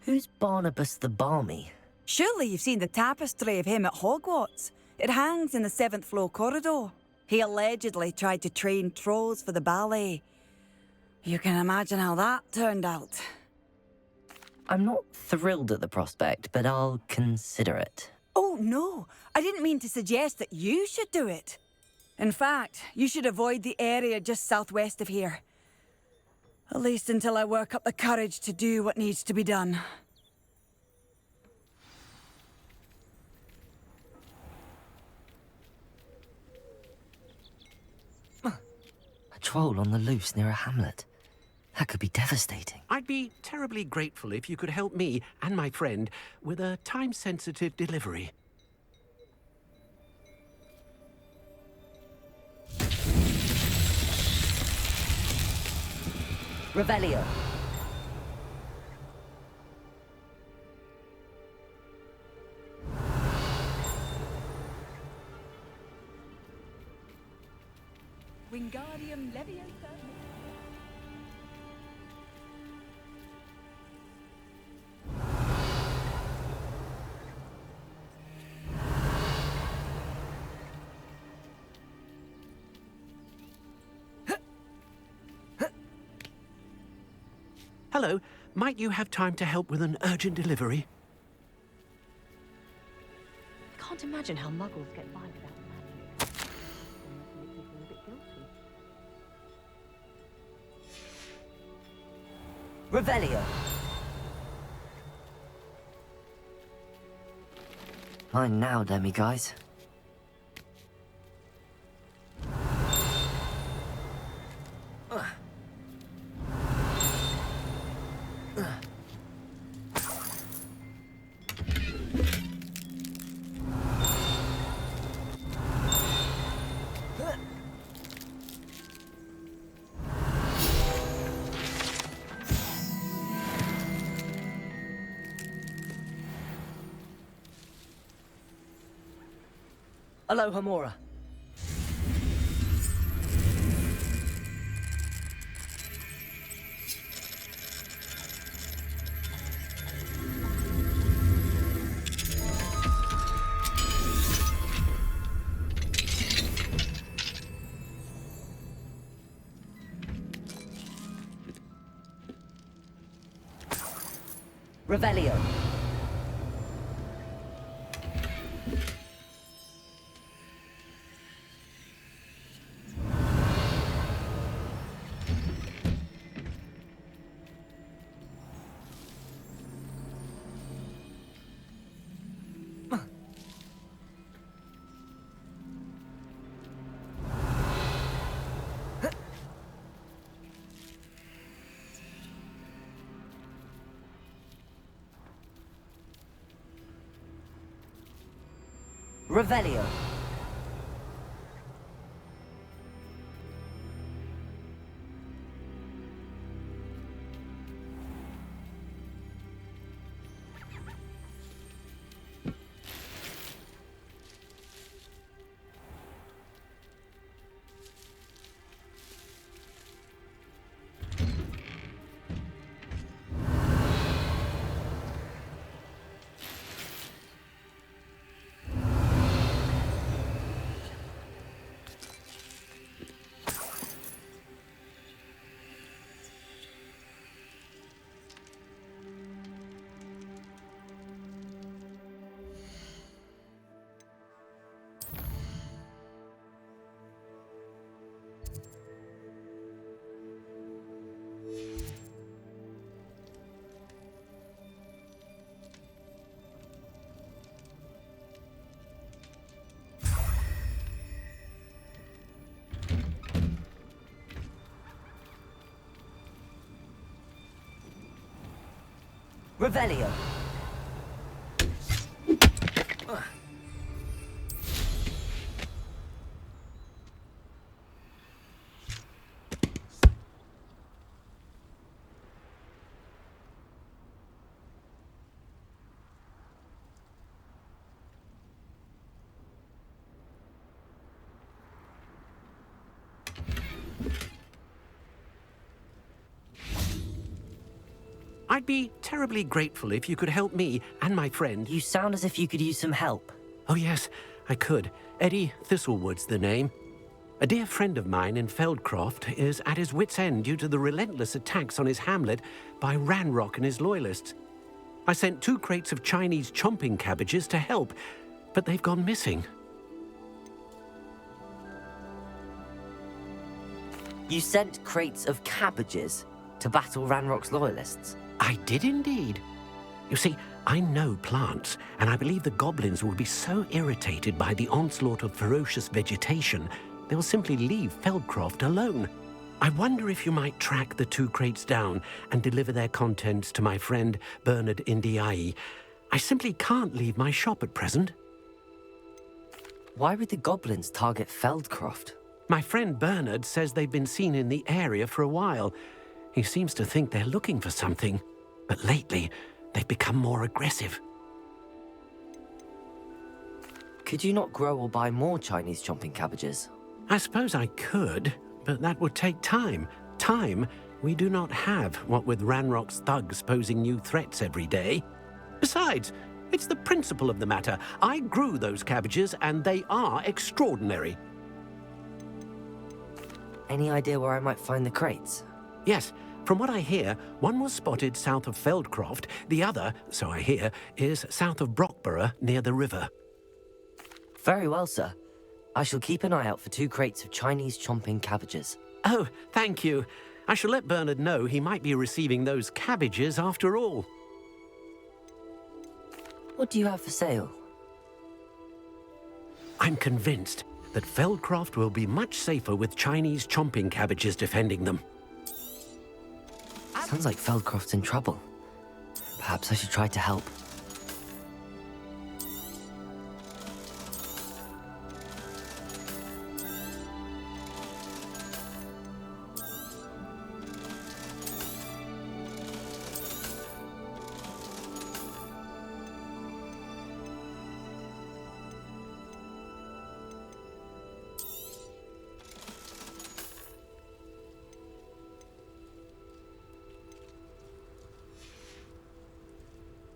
Who's Barnabas the Balmy? Surely you've seen the tapestry of him at Hogwarts. It hangs in the 7th floor corridor. He allegedly tried to train trolls for the ballet. You can imagine how that turned out. I'm not thrilled at the prospect, but I'll consider it. Oh, no. I didn't mean to suggest that you should do it. In fact, you should avoid the area just southwest of here. At least until I work up the courage to do what needs to be done. A troll on the loose near a hamlet. That could be devastating. I'd be terribly grateful if you could help me and my friend with a time-sensitive delivery. Revelio. Wingardium Leviosa. Hello, might you have time to help with an urgent delivery? I can't imagine how muggles get by without magic. Unless it makes me feel a bit guilty. Revelio. Mine now, demi-guys. Aloha Mora. Revelio. Revelio. Revelio. I'd be terribly grateful if you could help me and my friend. You sound as if you could use some help. Oh yes, I could. Eddie Thistlewood's the name. A dear friend of mine in Feldcroft is at his wit's end due to the relentless attacks on his hamlet by Ranrock and his loyalists. I sent 2 crates of Chinese chomping cabbages to help, but they've gone missing. You sent crates of cabbages to battle Ranrock's loyalists? I did indeed. You see, I know plants, and I believe the goblins will be so irritated by the onslaught of ferocious vegetation, they'll simply leave Feldcroft alone. I wonder if you might track the 2 crates down and deliver their contents to my friend Bernard Indiai. I simply can't leave my shop at present. Why would the goblins target Feldcroft? My friend Bernard says they've been seen in the area for a while. He seems to think they're looking for something, but lately they've become more aggressive. Could you not grow or buy more Chinese chomping cabbages? I suppose I could, but that would take time. Time we do not have, what with Ranrock's thugs posing new threats every day. Besides, it's the principle of the matter. I grew those cabbages, and they are extraordinary. Any idea where I might find the crates? Yes. From what I hear, one was spotted south of Feldcroft. The other, so I hear, is south of Brockborough, near the river. Very well, sir. I shall keep an eye out for 2 crates of Chinese chomping cabbages. Oh, thank you. I shall let Bernard know he might be receiving those cabbages after all. What do you have for sale? I'm convinced that Feldcroft will be much safer with Chinese chomping cabbages defending them. Sounds like Feldcroft's in trouble. Perhaps I should try to help.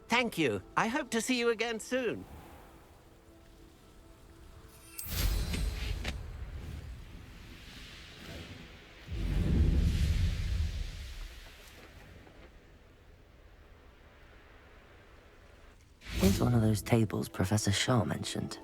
Thank you. I hope to see you again soon. Here's one of those tables Professor Shaw mentioned.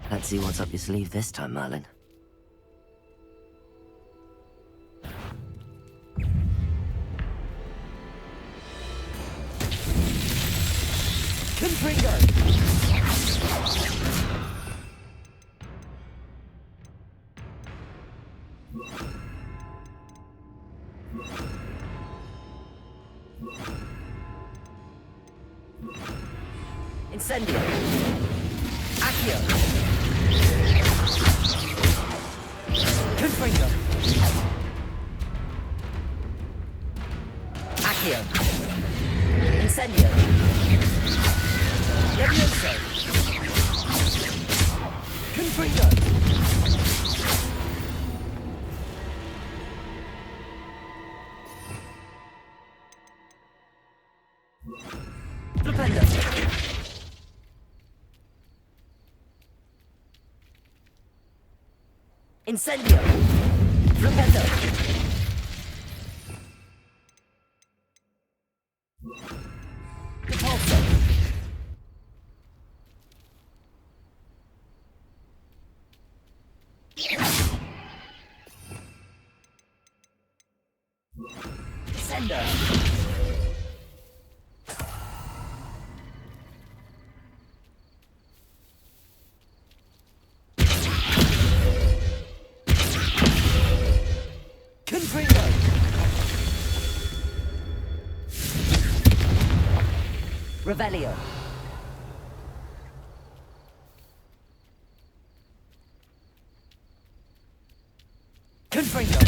Let's see what's up your sleeve this time, Merlin. Confringo! Incendio! Accio! Confringo! Accio! Incendio! Levioso! Confringo! Flipendo! Incendio! Flipendo! Repulso! Ascender. Confringo. Revelio. Confringo.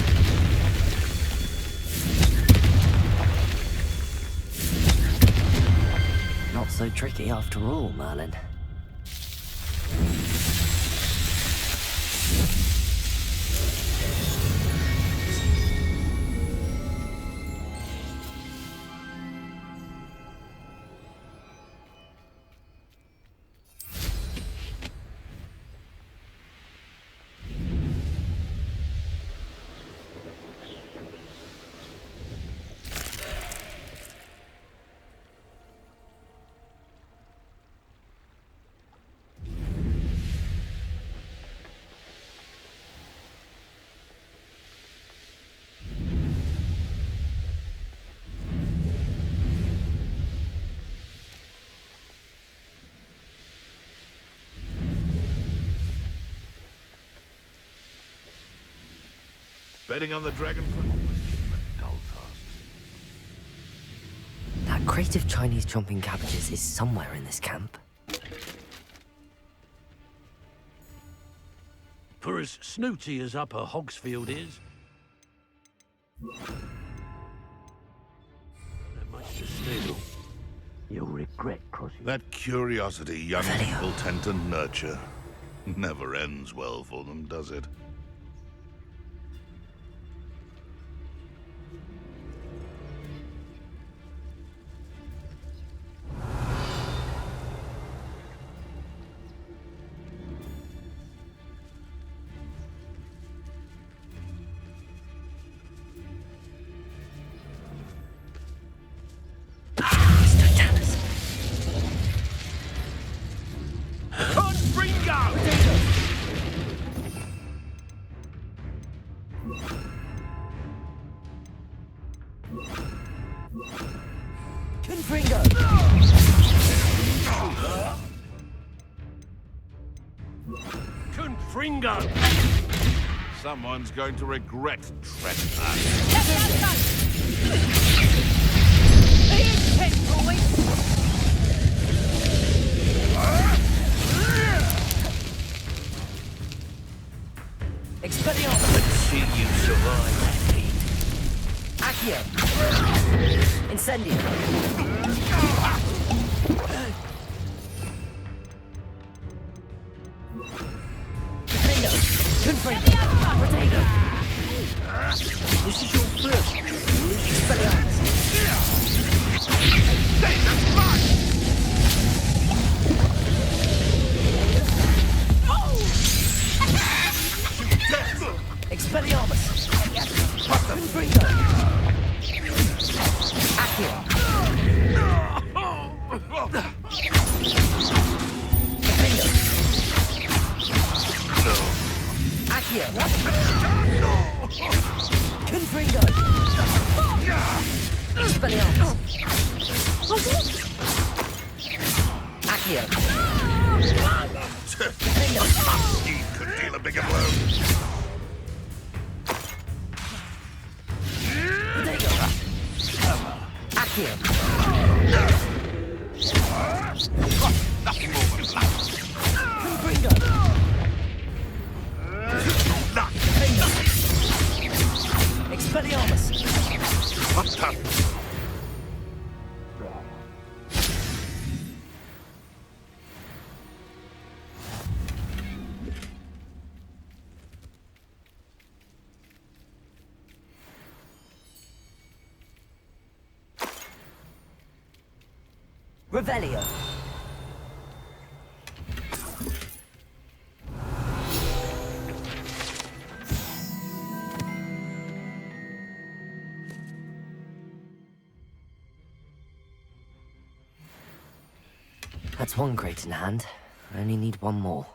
Not so tricky after all, Merlin. Betting on the dragon for dull task. That crate of Chinese chomping cabbages is somewhere in this camp. For as snooty as Upper Hogsfield is, not much to steal. You'll regret crossing. That curiosity young people tend to nurture never ends well for them, does it? Confringo. Confringo! Someone's going to regret trespass. Expelliarmus. Let's see you survive. Accio. Incendio. Confringo. Confringo. Protego. This is your first. Expelliarmus. Expelliarmus. Confringo. Accio. Confringo. Accio. Confringo. Expelliarmus. Accio. He could deal a bigger blow. Accio. Nothing more than that. Confringo. Expelliarmus. What's that? Revelio. That's one crate in hand. I only need one more.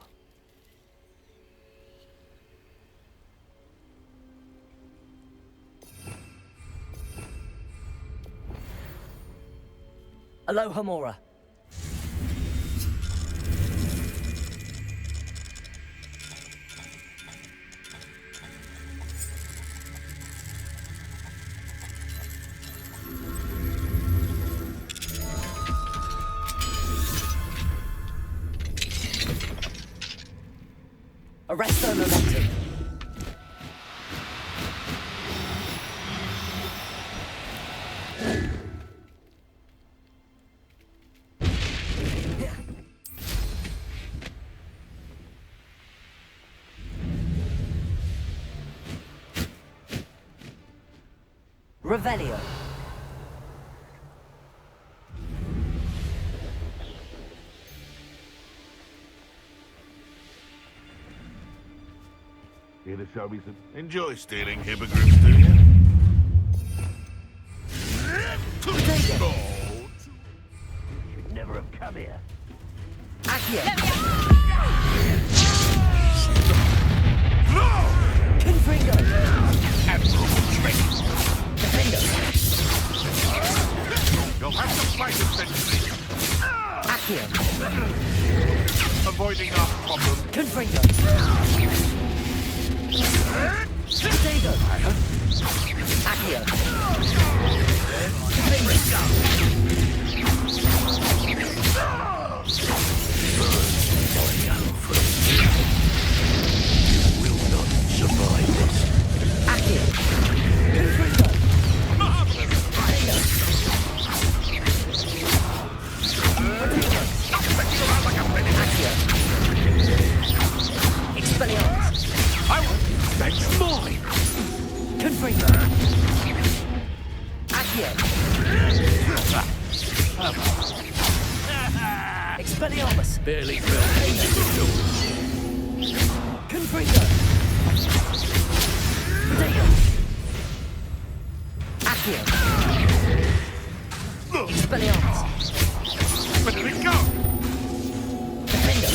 Aloha Mora. Arresto momentum. Revelio. Here to show me some... Enjoy stealing hippogriffs, do you? You'd never have come here. Accio! Confringo! Admirable trick! Defendo! You'll have to fight eventually. Accio! Avoiding our problem. Confringo! Defendo! Accio! Confringo! Will not survive this. Accio! Confringo! Marvelous! Accio! Expelliarmus! I want that's mine. Confringo! Accio! Expelliarmus! Barely fell. Confringo! Potato! Accio! Expelliarmus! Where did it go? Defendo!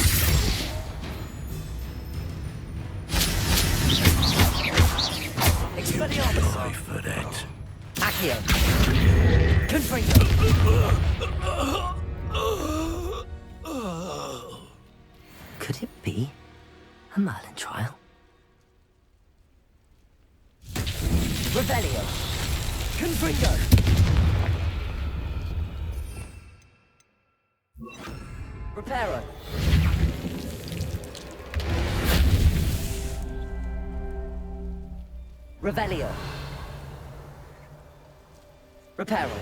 Expelliarmus! Die for that. Accio! Confringo! Could it be a Merlin trial? Revelio! Confringo! Reparo! Revelio! Reparo!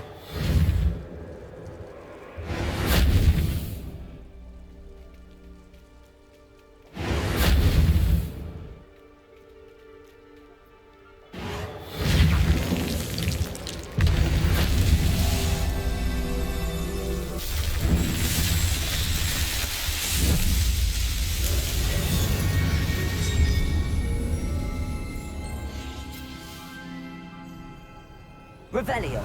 Revelio!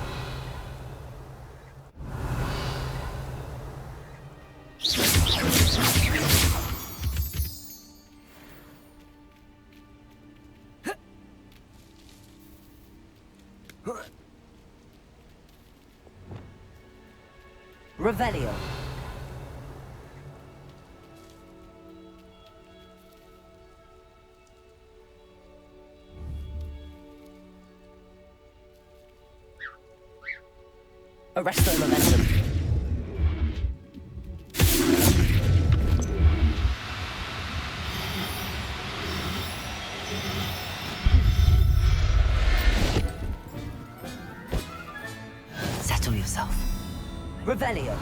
Revelio! Arresto momentum. Settle yourself. Revelio.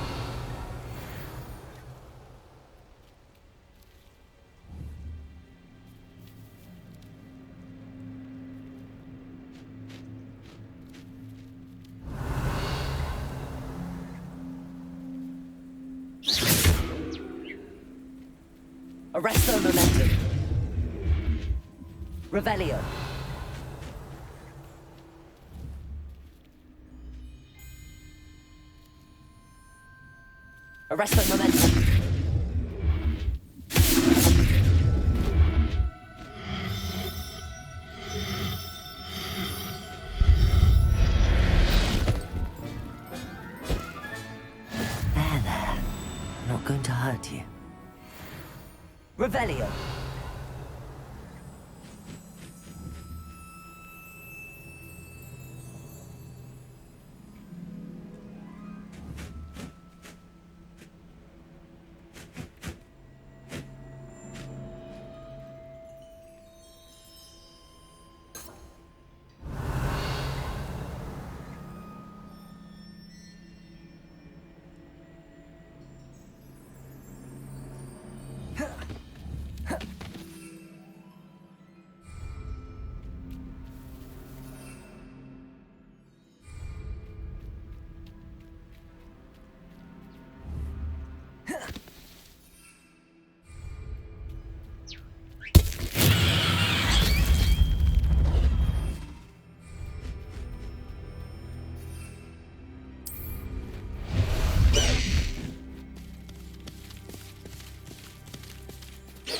Arresto momentum. Revelio. Arresto momentum. occurred to you? Revelio.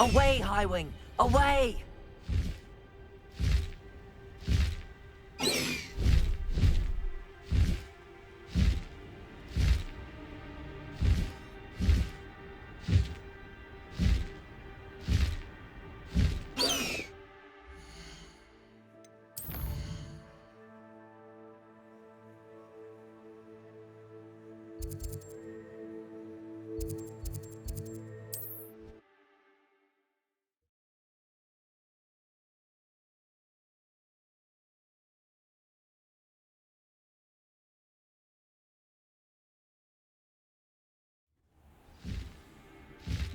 Away, Highwing! Away!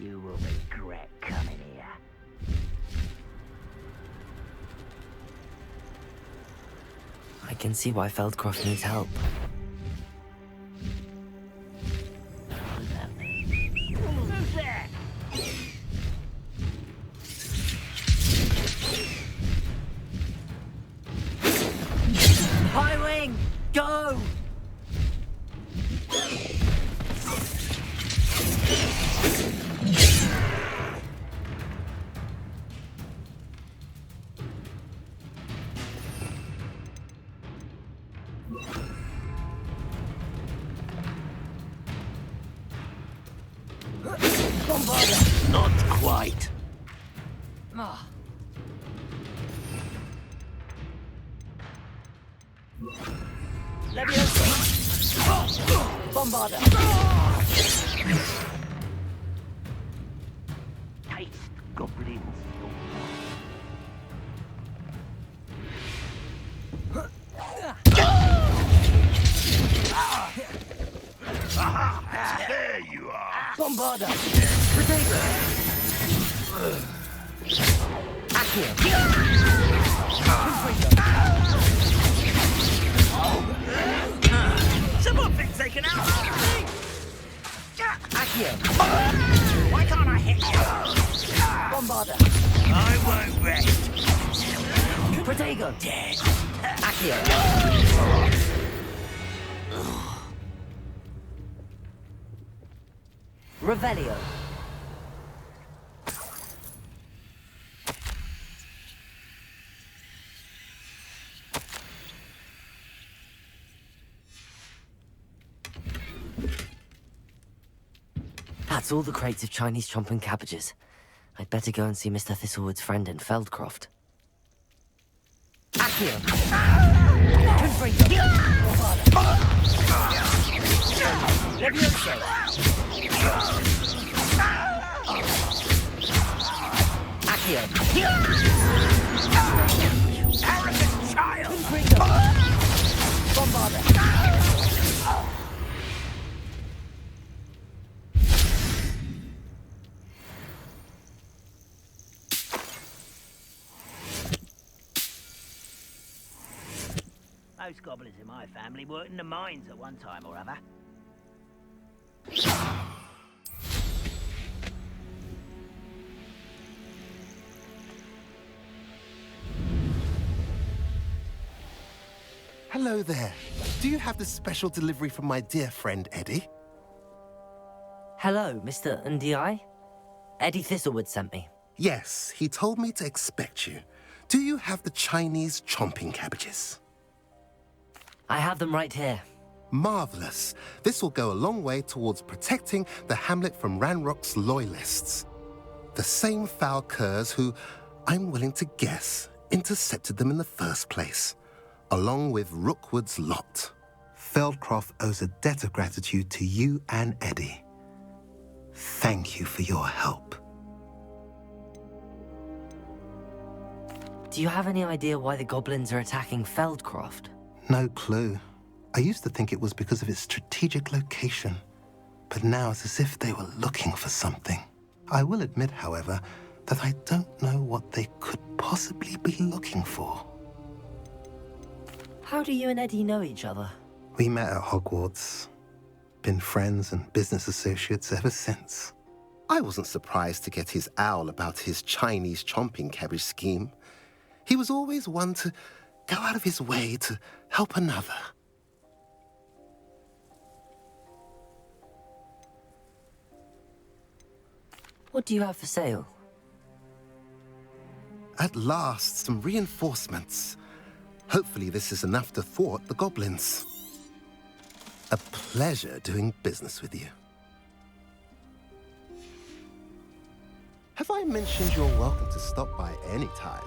You will regret coming here. I can see why Feldcroft needs help. Who's there? Highwing! Go! Not quite. Bombarder! Taste goblins. There you are. Bombarder! Someone been taken out. Accio! Why can't I hit you? Bombarder! I won't rest. Protego! Dead. Accio! Revelio. That's all the crates of Chinese chomping cabbages. I'd better go and see Mr. Thistlewood's friend in Feldcroft. Accio! Confringo! Levioso! Accio! Arrogant child. Confringo! Bombarder! Most goblins in my family worked in the mines at one time or other. Hello there. Do you have the special delivery from my dear friend Eddie? Hello, Mr. Ndi? Eddie Thistlewood sent me. Yes, he told me to expect you. Do you have the Chinese chomping cabbages? I have them right here. Marvelous. This will go a long way towards protecting the hamlet from Ranrock's loyalists. The same foul curs who, I'm willing to guess, intercepted them in the first place, along with Rookwood's lot. Feldcroft owes a debt of gratitude to you and Eddie. Thank you for your help. Do you have any idea why the goblins are attacking Feldcroft? No clue. I used to think it was because of its strategic location, but now it's as if they were looking for something. I will admit, however, that I don't know what they could possibly be looking for. How do you and Eddie know each other? We met at Hogwarts. Been friends and business associates ever since. I wasn't surprised to get his owl about his Chinese chomping cabbage scheme. He was always one to go out of his way to help another. What do you have for sale? At last, some reinforcements. Hopefully this is enough to thwart the goblins. A pleasure doing business with you. Have I mentioned you're welcome to stop by any time?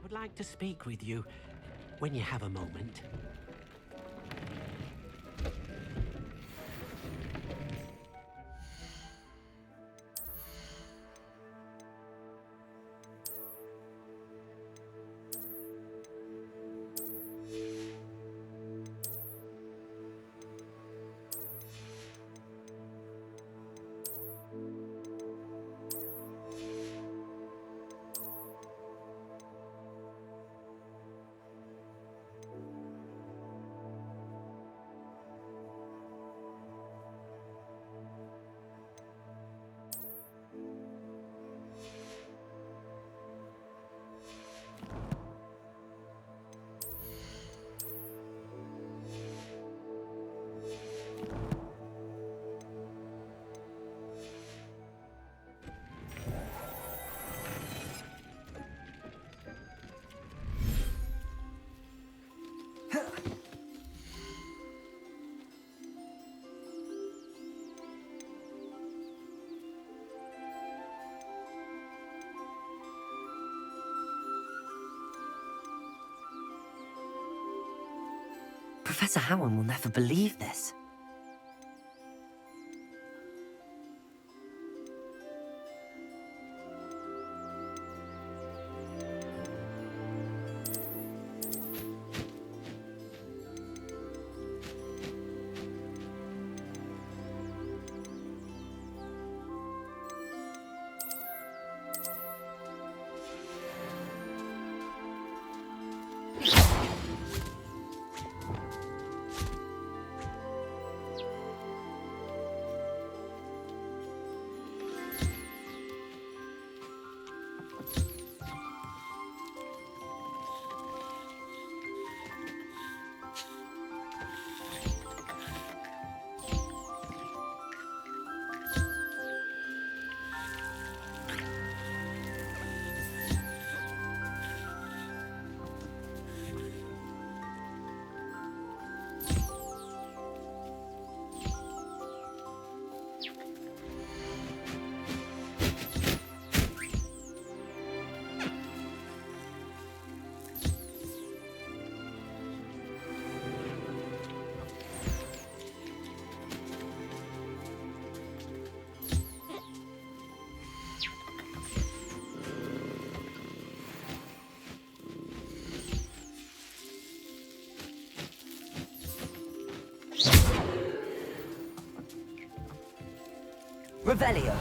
Would like to speak with you when you have a moment. Professor Howard will never believe this. Revelio.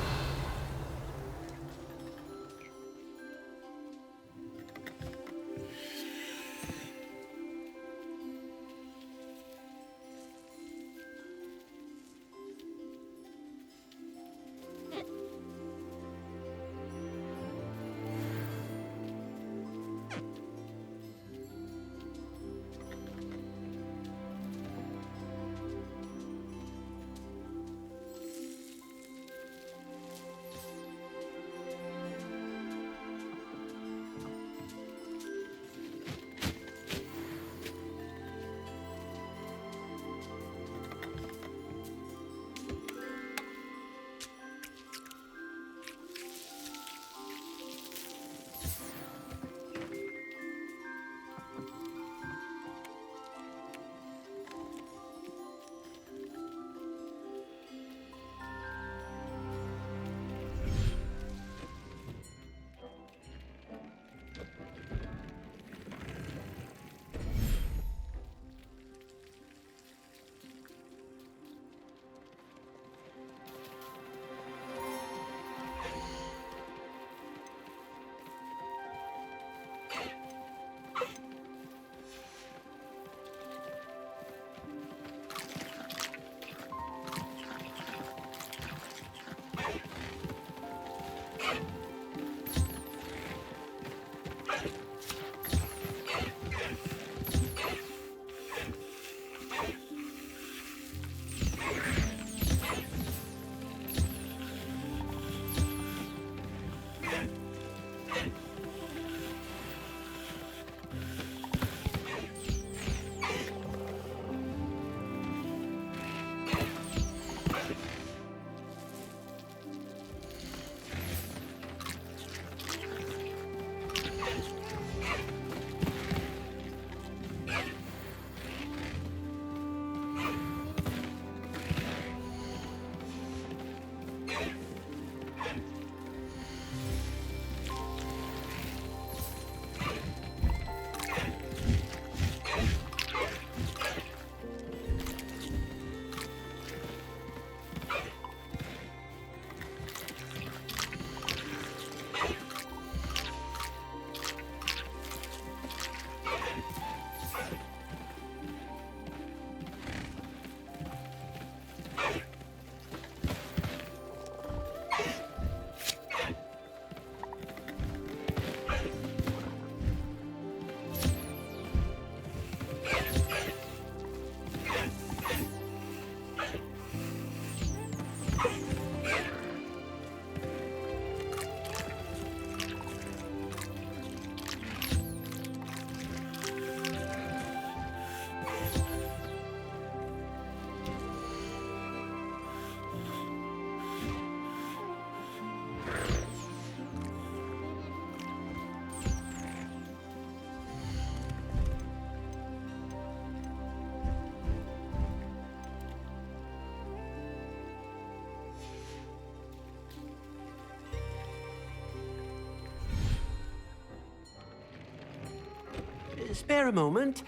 spare a moment?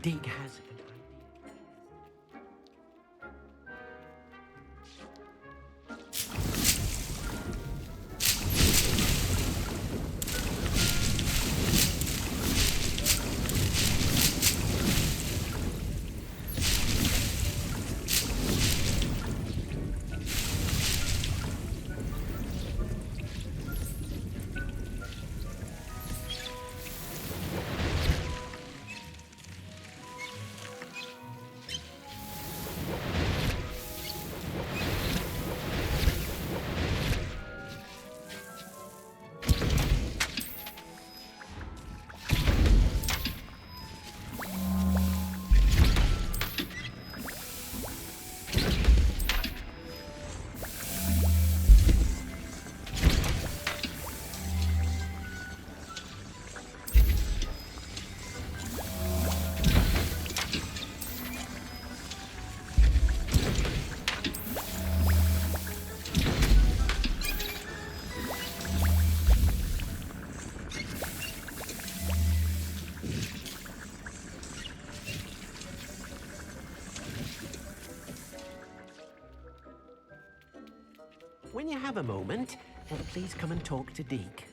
Deek has... When you have a moment, please come and talk to Deek.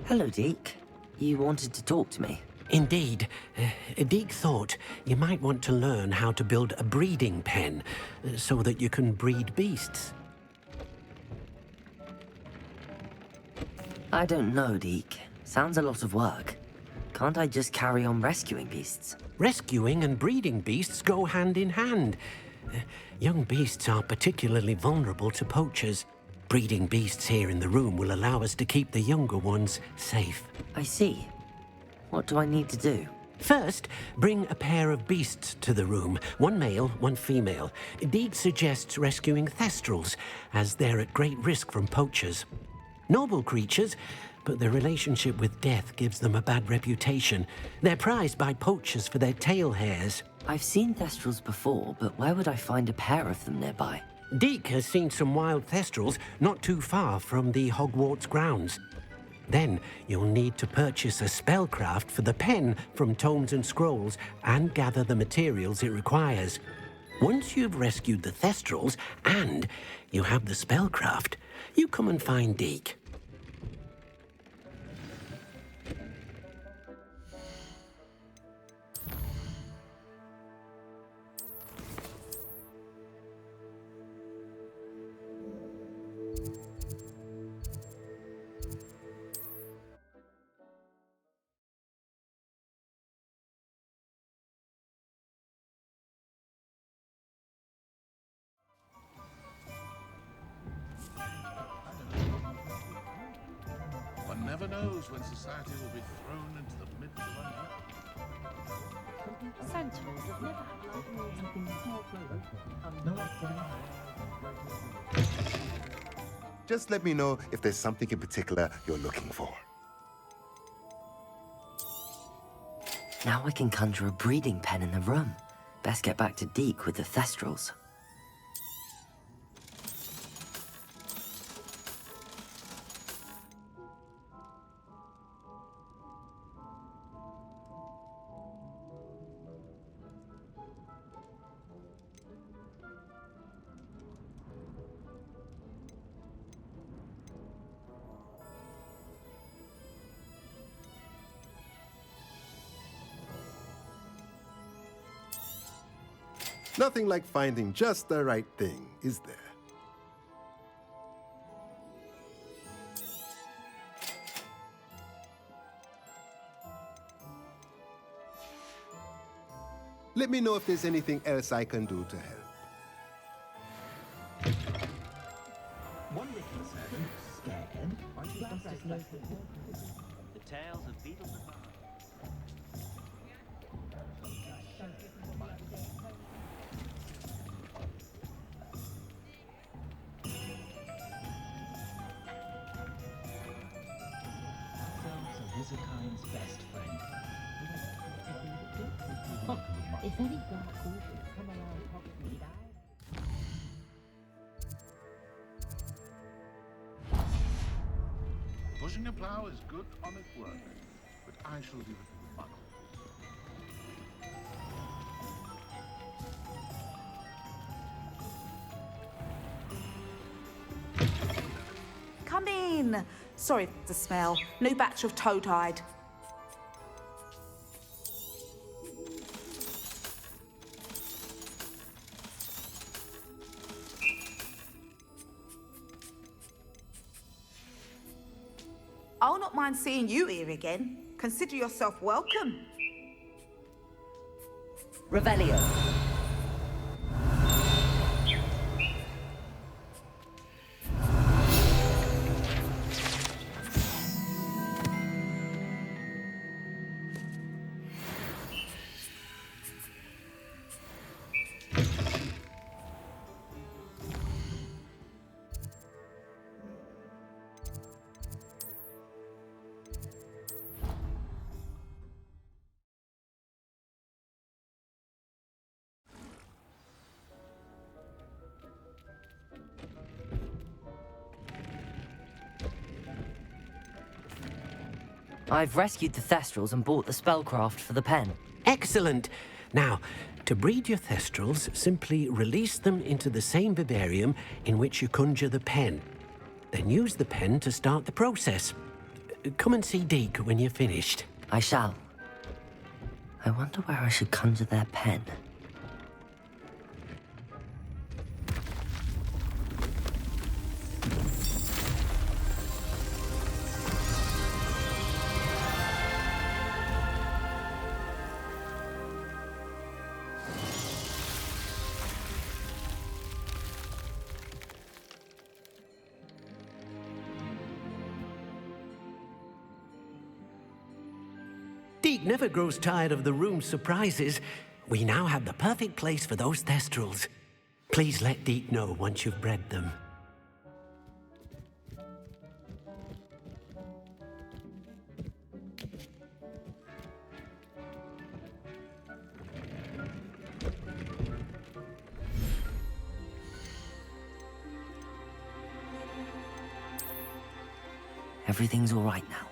Hello, Deek. You wanted to talk to me? Indeed. Deek thought you might want to learn how to build a breeding pen so that you can breed beasts. I don't know, Deek. Sounds a lot of work. Can't I just carry on rescuing beasts? Rescuing and breeding beasts go hand in hand. Young beasts are particularly vulnerable to poachers. Breeding beasts here in the room will allow us to keep the younger ones safe. I see. What do I need to do? First, bring a pair of beasts to the room. One male, one female. Deek suggests rescuing thestrals, as they're at great risk from poachers. Noble creatures, but their relationship with death gives them a bad reputation. They're prized by poachers for their tail hairs. I've seen thestrals before, but where would I find a pair of them nearby? Deek has seen some wild thestrals not too far from the Hogwarts grounds. Then you'll need to purchase a spellcraft for the pen from Tomes and Scrolls and gather the materials it requires. Once you've rescued the thestrals and you have the spellcraft, you come and find Deek. One never knows when society will be thrown into the midst of a Sentinels have never had like something more. Just let me know if there's something in particular you're looking for. Now I can conjure a breeding pen in the room. Best get back to Deek with the thestrals. Nothing like finding just the right thing, is there? Let me know if there's anything else I can do to help. One little servant, scared, the tales of beetles and Hezekiah's best friend. If any dark creatures come around Hogsmeade, Pushing a plough is good, honest work, but I shall leave it to the Muggles. Come in. Sorry for the smell. New batch of toad-hide. I'll not mind seeing you here again. Consider yourself welcome. Revelio. I've rescued the Thestrals and bought the spellcraft for the pen. Excellent. Now, to breed your Thestrals, simply release them into the same vivarium in which you conjure the pen. Then use the pen to start the process. Come and see Deke when you're finished. I shall. I wonder where I should conjure their pen. Deke never grows tired of the room's surprises. We now have the perfect place for those Thestrals. Please let Deke know once you've bred them. Everything's all right now.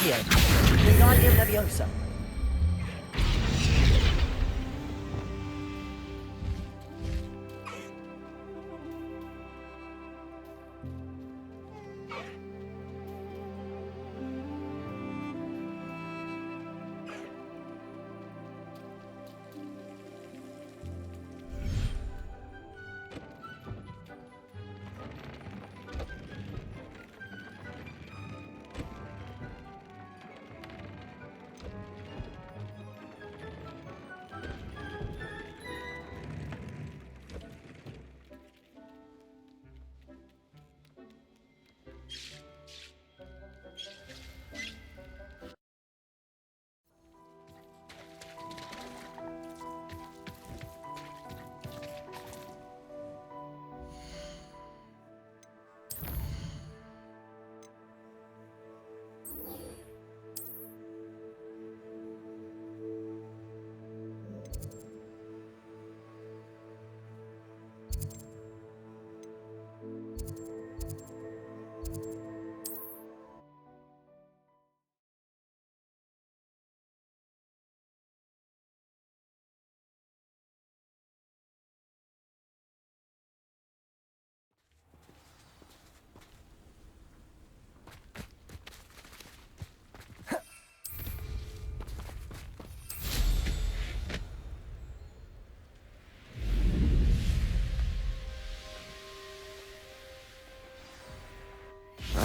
Accio. Wingardium Leviosa.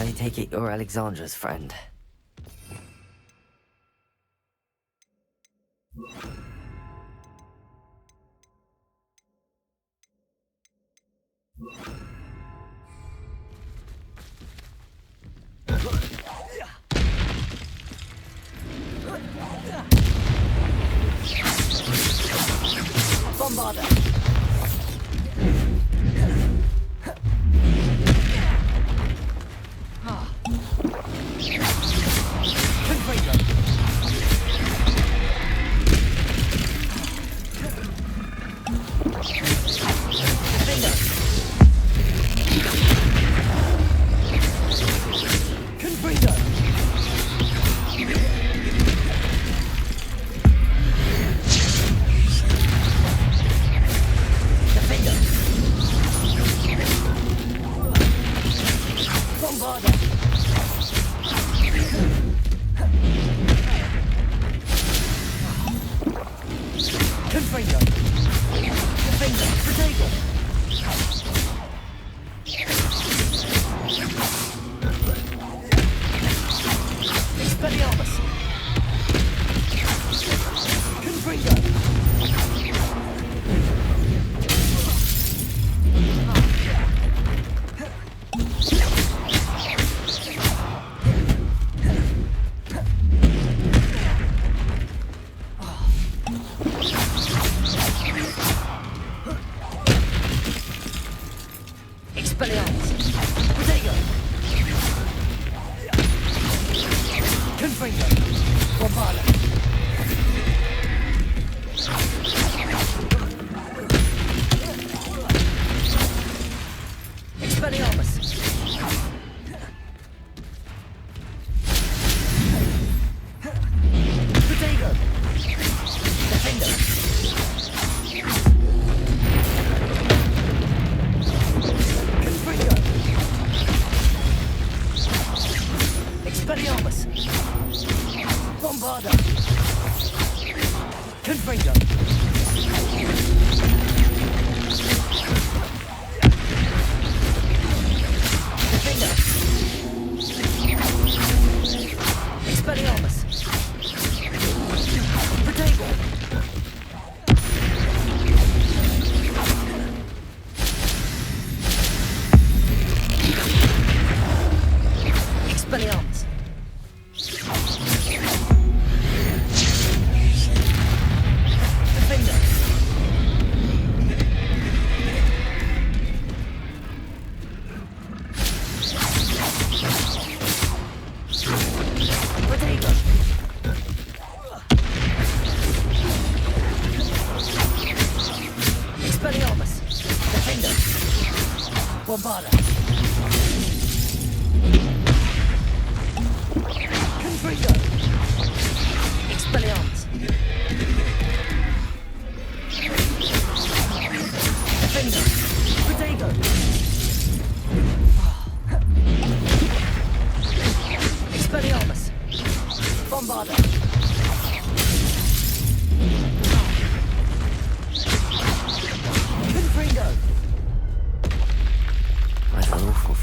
I take it you're Alexandra's friend. Bombarda. Confringo.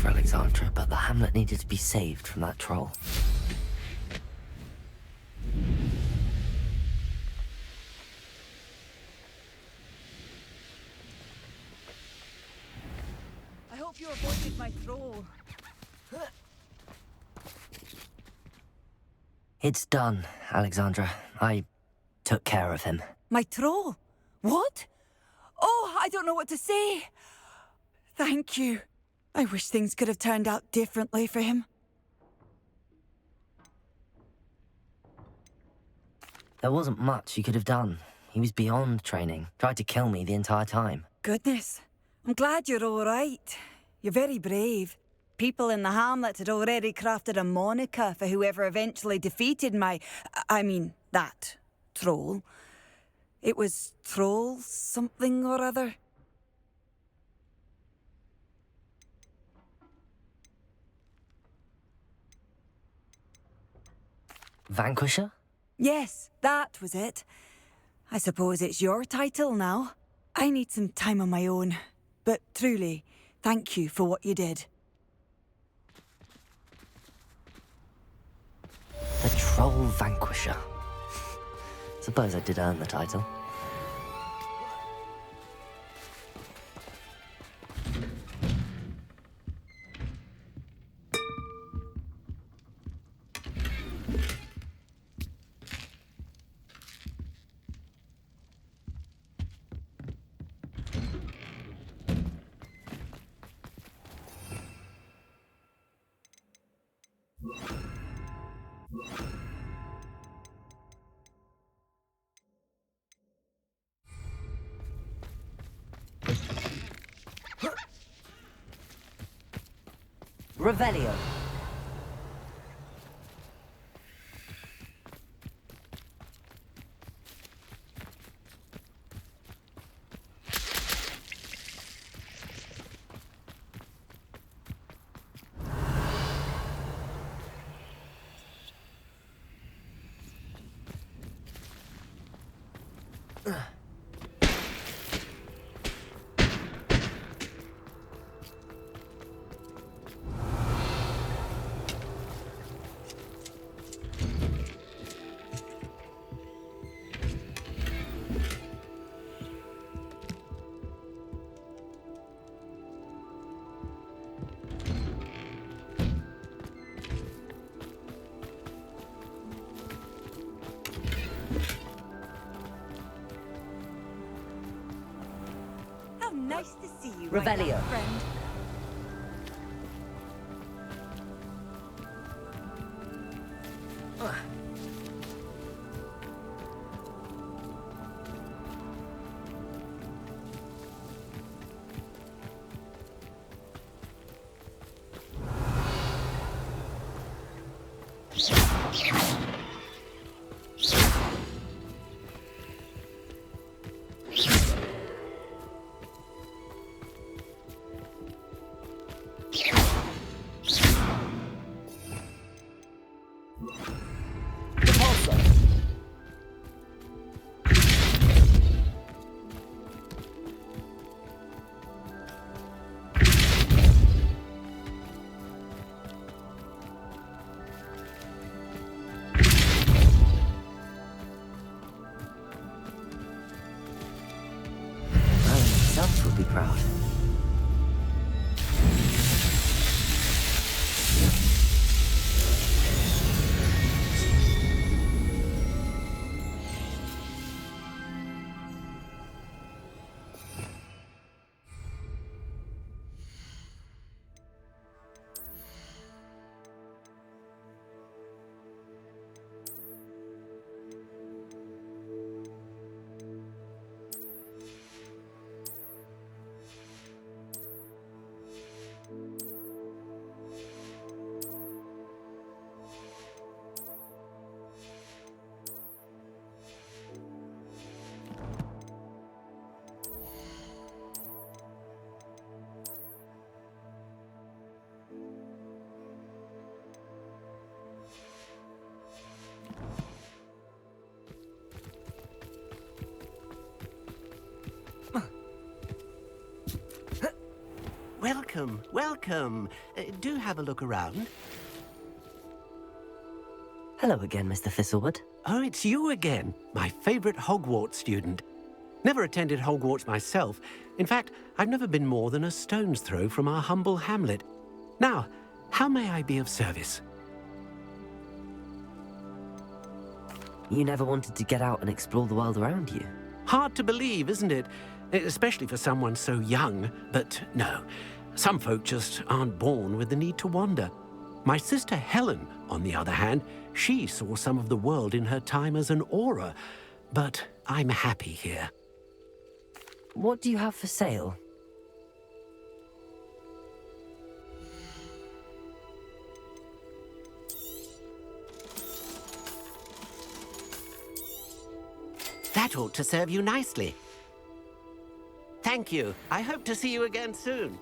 Master Alexandra, but the hamlet needed to be saved from that troll. I hope you avoided my troll. It's done, Alexandra. I took care of him. My troll? What? Oh, I don't know what to say. Thank you. I wish things could have turned out differently for him. There wasn't much you could have done. He was beyond training. Tried to kill me the entire time. Goodness. I'm glad you're all right. You're very brave. People in the hamlet had already crafted a moniker for whoever eventually defeated that troll. It was Troll something or other. Vanquisher? Yes, that was it. I suppose it's your title now. I need some time on my own. But truly, thank you for what you did. The Troll Vanquisher. Suppose I did earn the title. Revelio. How nice to see you, Revelio. my young friend. welcome, welcome. Do have a look around. Hello again, Mr. Thistlewood. Oh, it's you again, my favourite Hogwarts student. Never attended Hogwarts myself. In fact, I've never been more than a stone's throw from our humble hamlet. Now, how may I be of service? You never wanted to get out and explore the world around you? Hard to believe, isn't it? Especially for someone so young. But no, some folk just aren't born with the need to wander. My sister Helen, on the other hand, she saw some of the world in her time as an auror. But I'm happy here. What do you have for sale? That ought to serve you nicely. Thank you. I hope to see you again soon.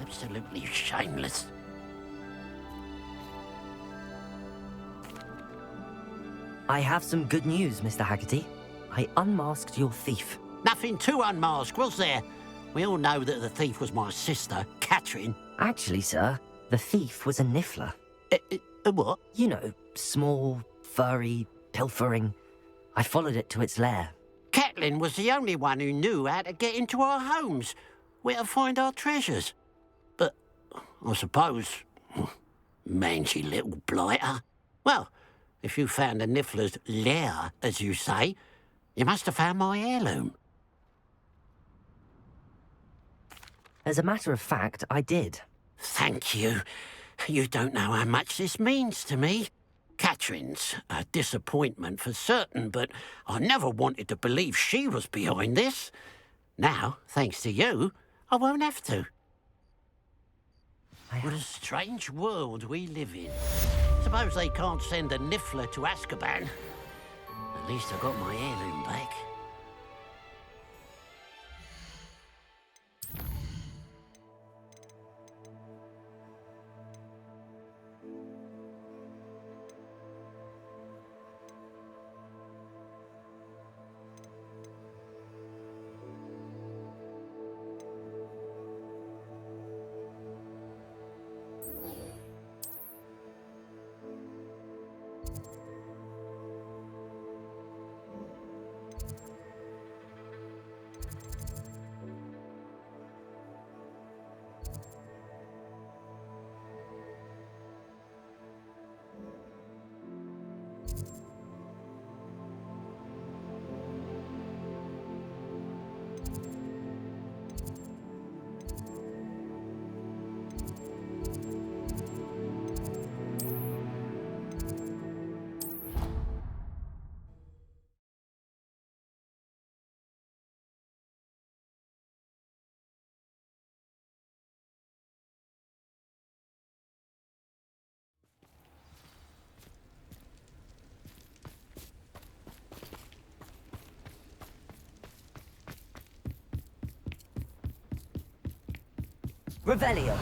Absolutely shameless. I have some good news, Mr. Haggerty. I unmasked your thief. Nothing to unmask, was there? We all know that the thief was my sister, Catherine. Actually, sir, the thief was a niffler. A what? You know, small, furry, pilfering. I followed it to its lair. Catelyn was the only one who knew how to get into our homes, where to find our treasures. But I suppose, mangy little blighter. Well, if you found the niffler's lair, as you say, you must have found my heirloom. As a matter of fact, I did. Thank you. You don't know how much this means to me. Catherine's a disappointment for certain, but I never wanted to believe she was behind this. Now, thanks to you, I won't have to. What a strange world we live in. Suppose they can't send a niffler to Azkaban. At least I got my heirloom back. Revelio.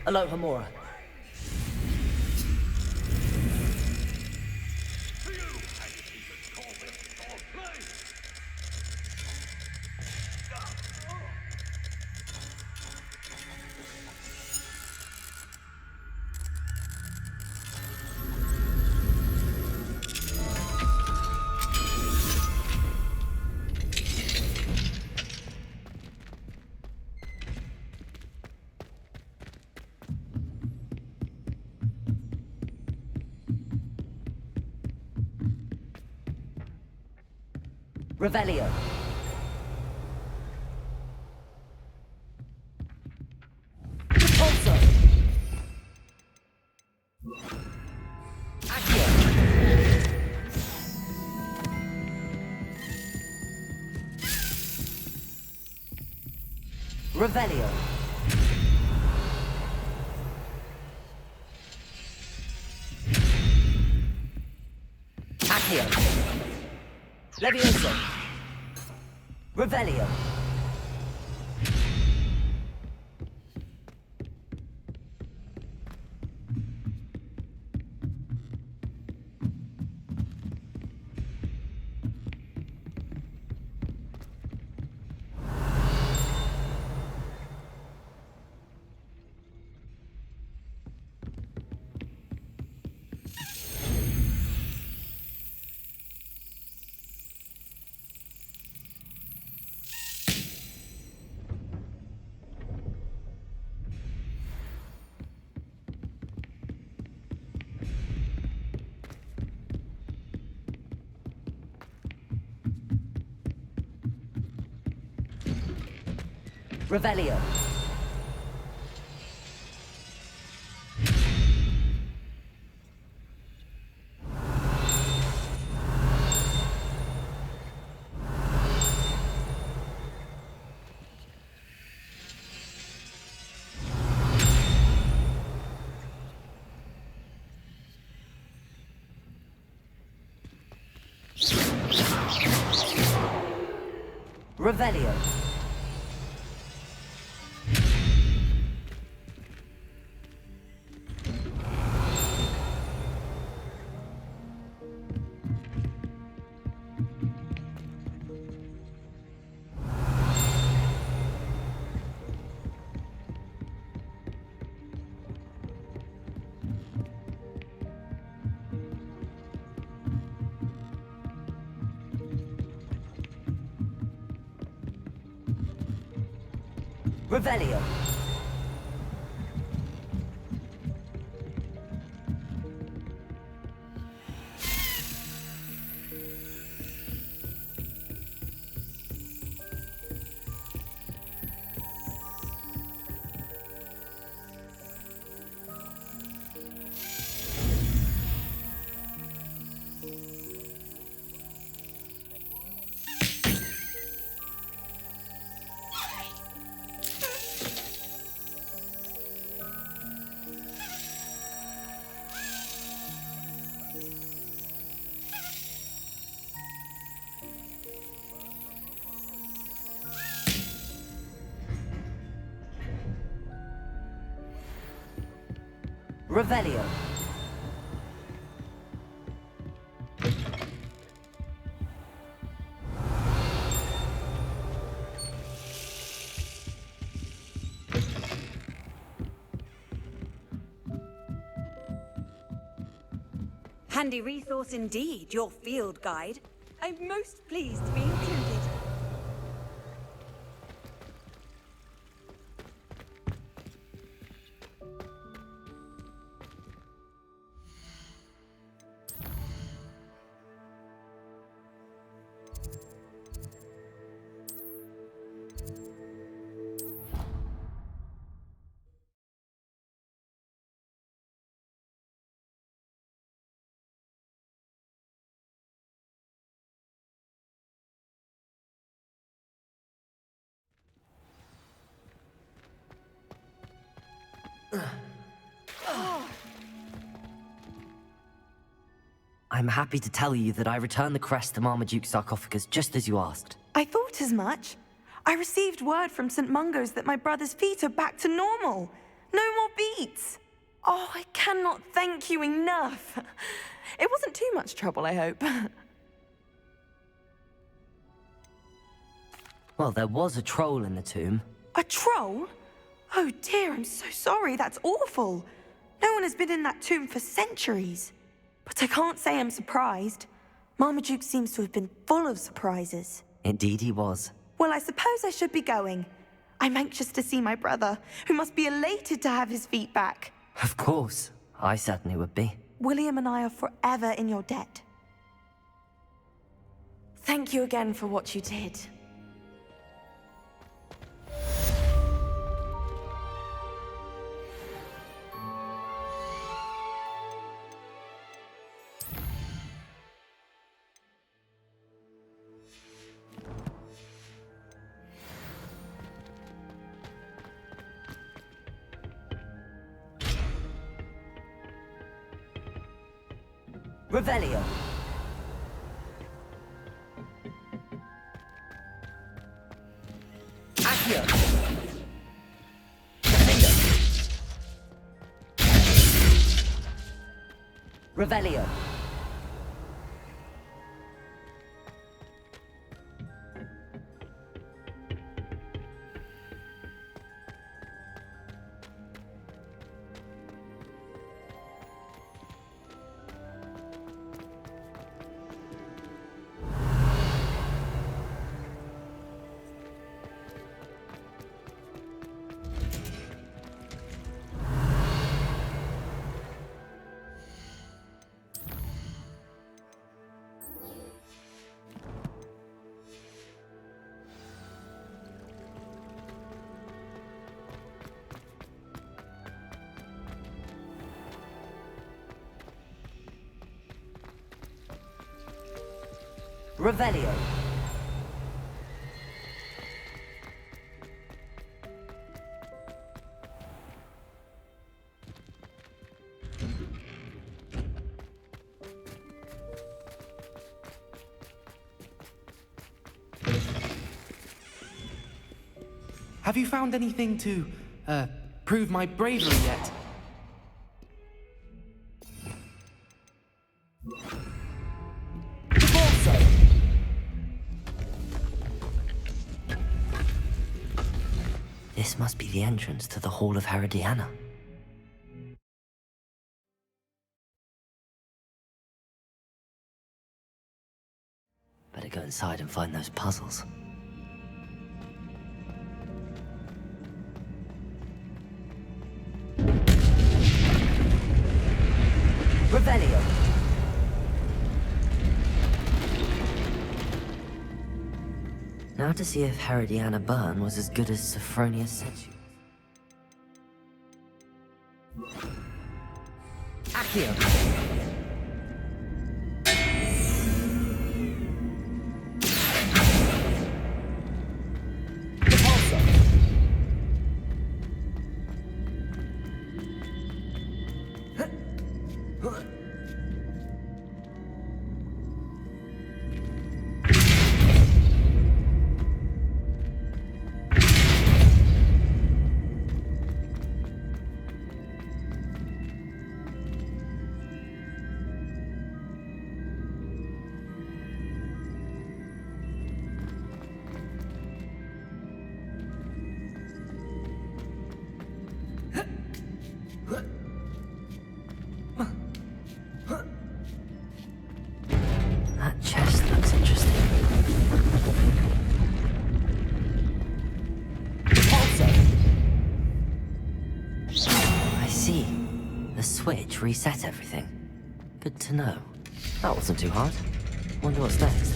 Aloha Mora. Revelio. Also. Accio. Revelio. Accio. Levioso. Revelio. Revelio. Revelio. Revelio. Revelio. Handy resource indeed, your field guide. I'm most pleased to be included. I'm happy to tell you that I returned the crest to Marmaduke's sarcophagus just as you asked. I thought as much. I received word from St. Mungo's that my brother's feet are back to normal. No more beats. Oh, I cannot thank you enough. It wasn't too much trouble, I hope. Well, there was a troll in the tomb. A troll? Oh dear, I'm so sorry. That's awful. No one has been in that tomb for centuries. But I can't say I'm surprised. Marmaduke seems to have been full of surprises. Indeed he was. Well, I suppose I should be going. I'm anxious to see my brother, who must be elated to have his feet back. Of course. I certainly would be. William and I are forever in your debt. Thank you again for what you did. Revelio. Accio. Defendo. Revelio. Revelio. Have you found anything to, prove my bravery yet? This must be the entrance to the Hall of Herodiana. Better go inside and find those puzzles. Revelio. Now to see if Herodiana Byrne was as good as Sophronia said she was. Accio. That chest looks interesting. I see. The switch reset everything. Good to know. That wasn't too hard. Wonder what's next.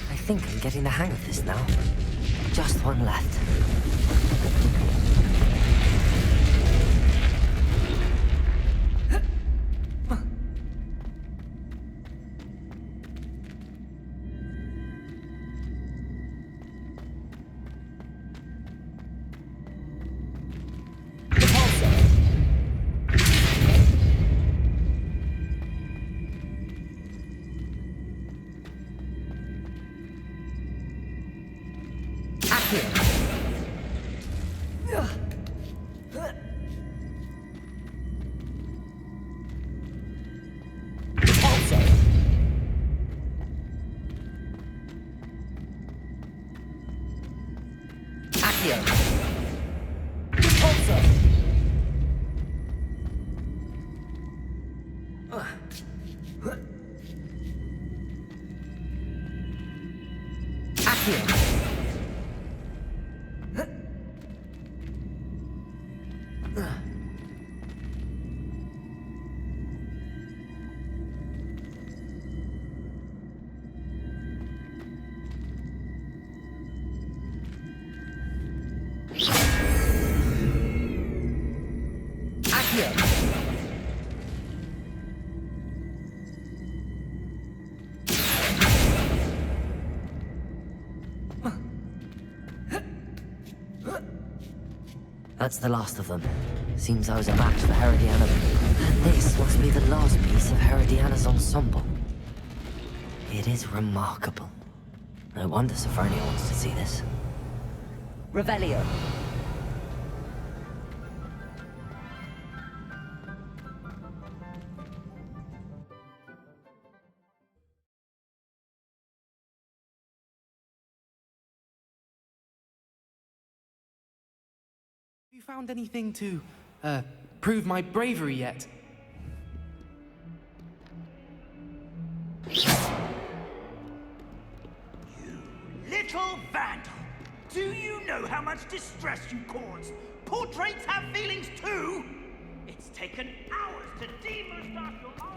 I think I'm getting the hang of this now. Just one left. Accio. Repulso. Accio. Repulso. Accio. Accio. That's the last of them. Seems I was a match for Herodiana. And this must be the last piece of Herodiana's ensemble. It is remarkable. No wonder Sophronia wants to see this. Revelio. Have you found anything to, prove my bravery yet? Little vandal! Do you know how much distress you caused? Portraits have feelings too! It's taken hours to demustache your arm.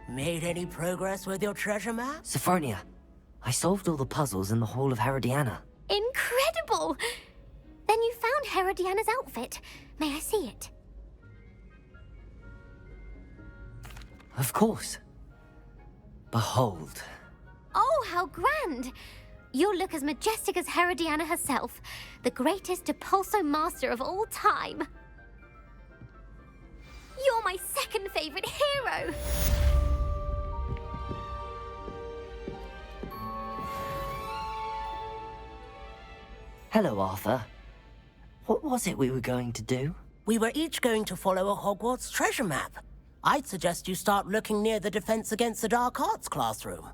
Made any progress with your treasure map? Sophronia, I solved all the puzzles in the Hall of Herodiana. Incredible! Then you found Herodiana's outfit. May I see it? Of course. Behold. Oh, how grand! You'll look as majestic as Herodiana herself, the greatest Depulso master of all time. You're my second favorite hero! Hello, Arthur. What was it we were going to do? We were each going to follow a Hogwarts treasure map. I'd suggest you start looking near the Defense Against the Dark Arts classroom.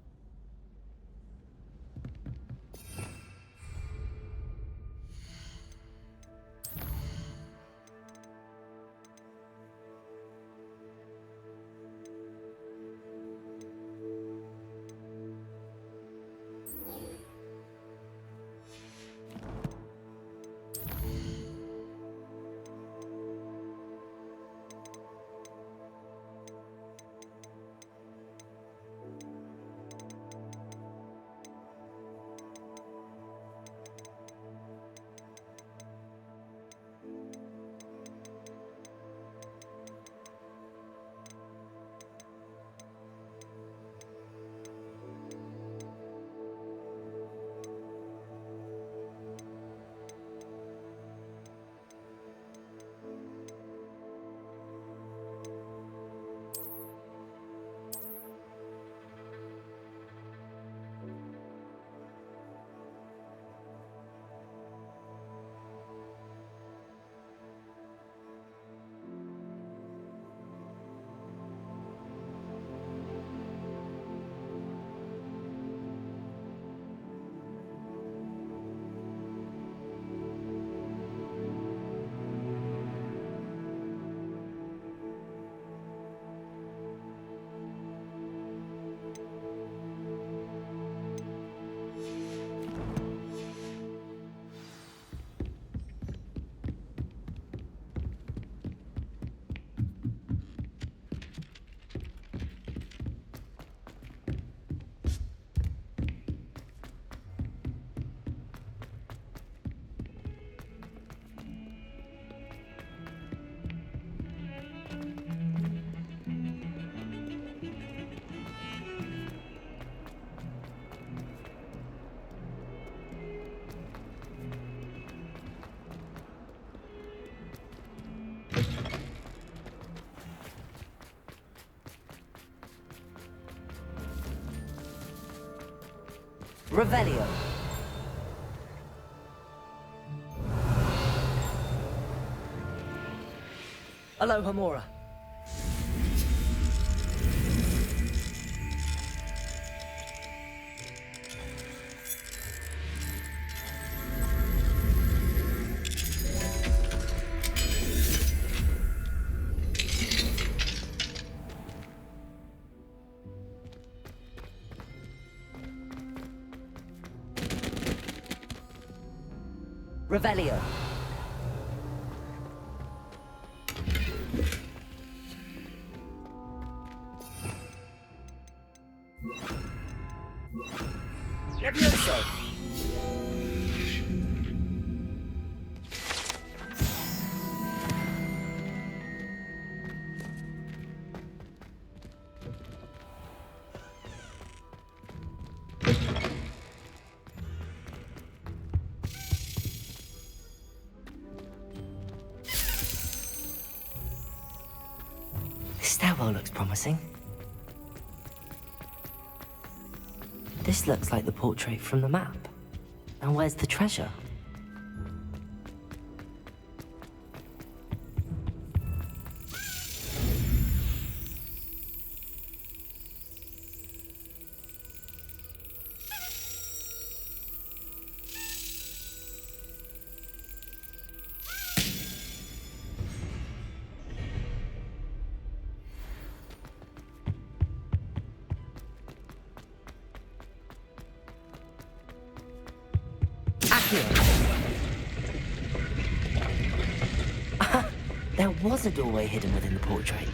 Revelio. Alohomora. Revelio. Levioso. This stairwell looks promising. This looks like the portrait from the map. And where's the treasure? There was a doorway hidden within the portrait.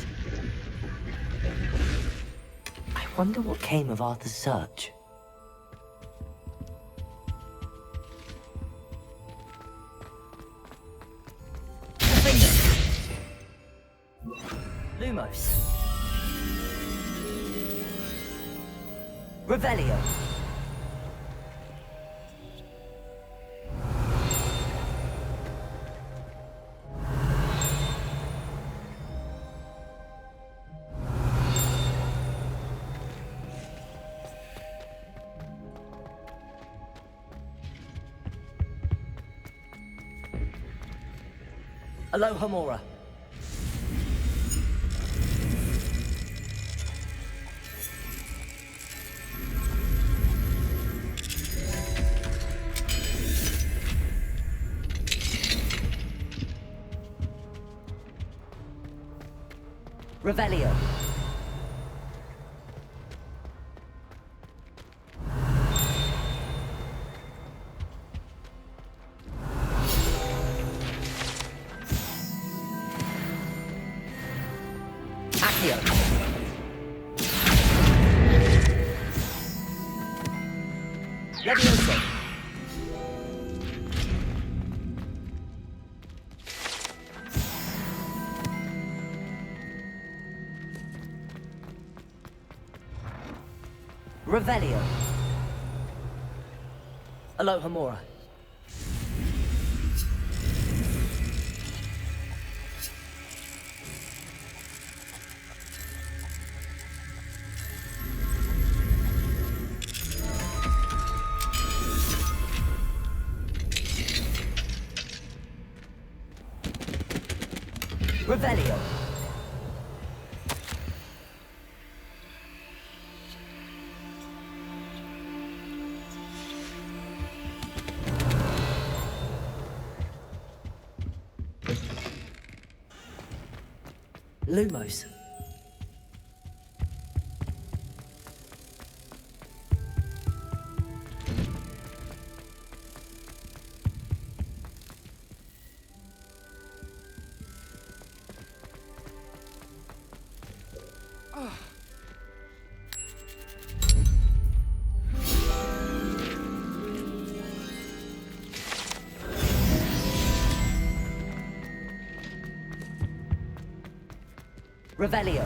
I wonder what came of Arthur's search. Lumos. Revelio. Alohomora. Revelio. Levioso. Revelio. Alohomora. Revelio. Lumos. Revelio.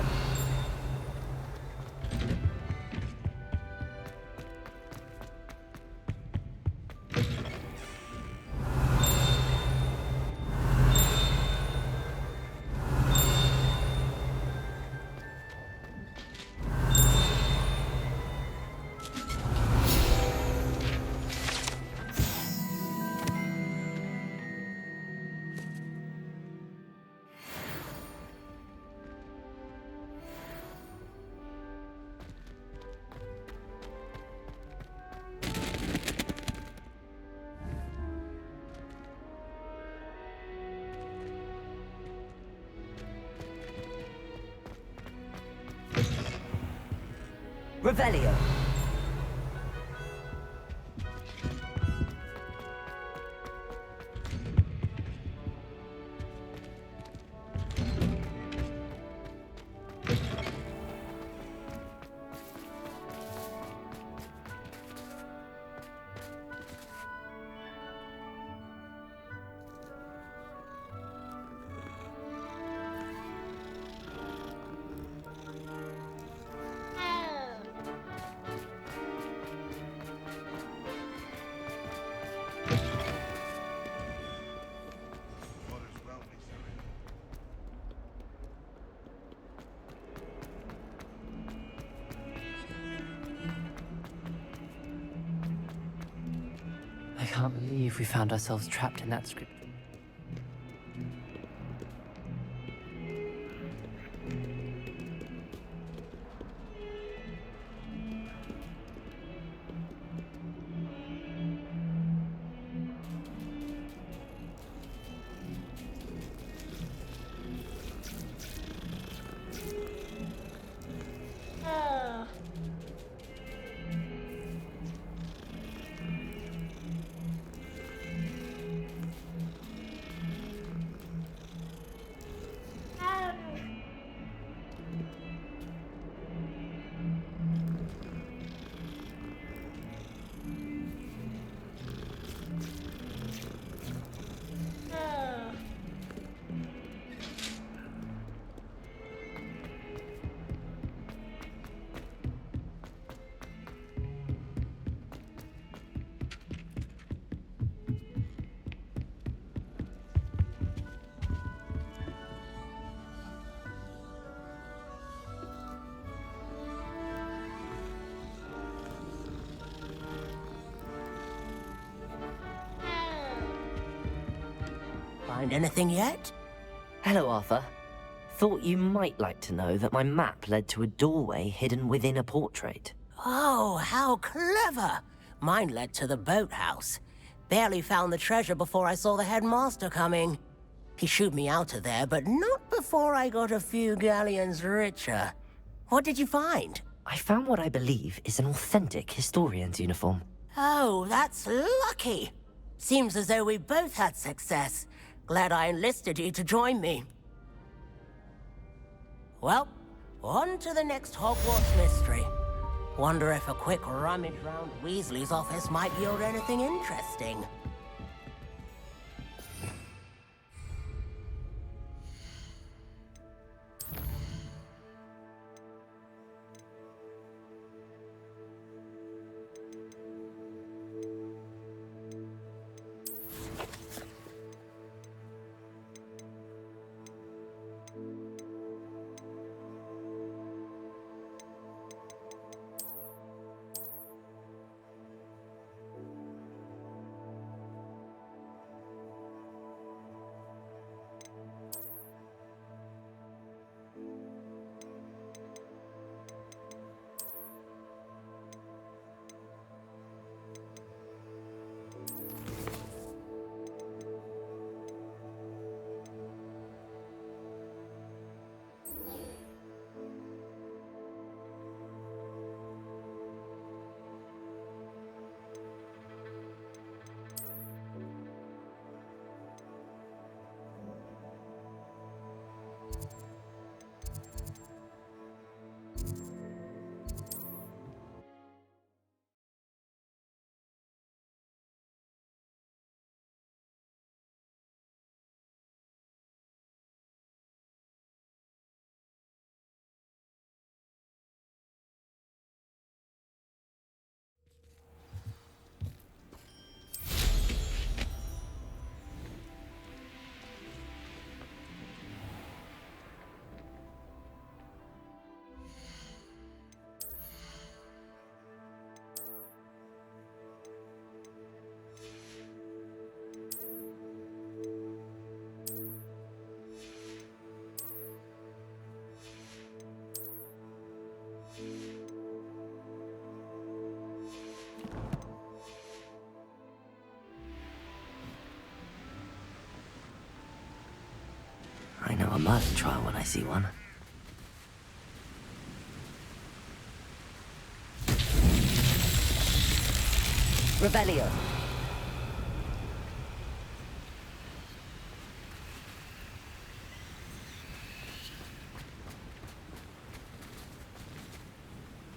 Revelio. I can't believe we found ourselves trapped in that script. Find anything yet? Hello, Arthur. Thought you might like to know that my map led to a doorway hidden within a portrait. Oh, how clever! Mine led to the boathouse. Barely found the treasure before I saw the headmaster coming. He shooed me out of there, but not before I got a few galleons richer. What did you find? I found what I believe is an authentic historian's uniform. Oh, that's lucky. Seems as though we both had success. Glad I enlisted you to join me. Well, on to the next Hogwarts mystery. Wonder if a quick rummage round Weasley's office might yield anything interesting. I know a Merlin trial when I see one. Revelio.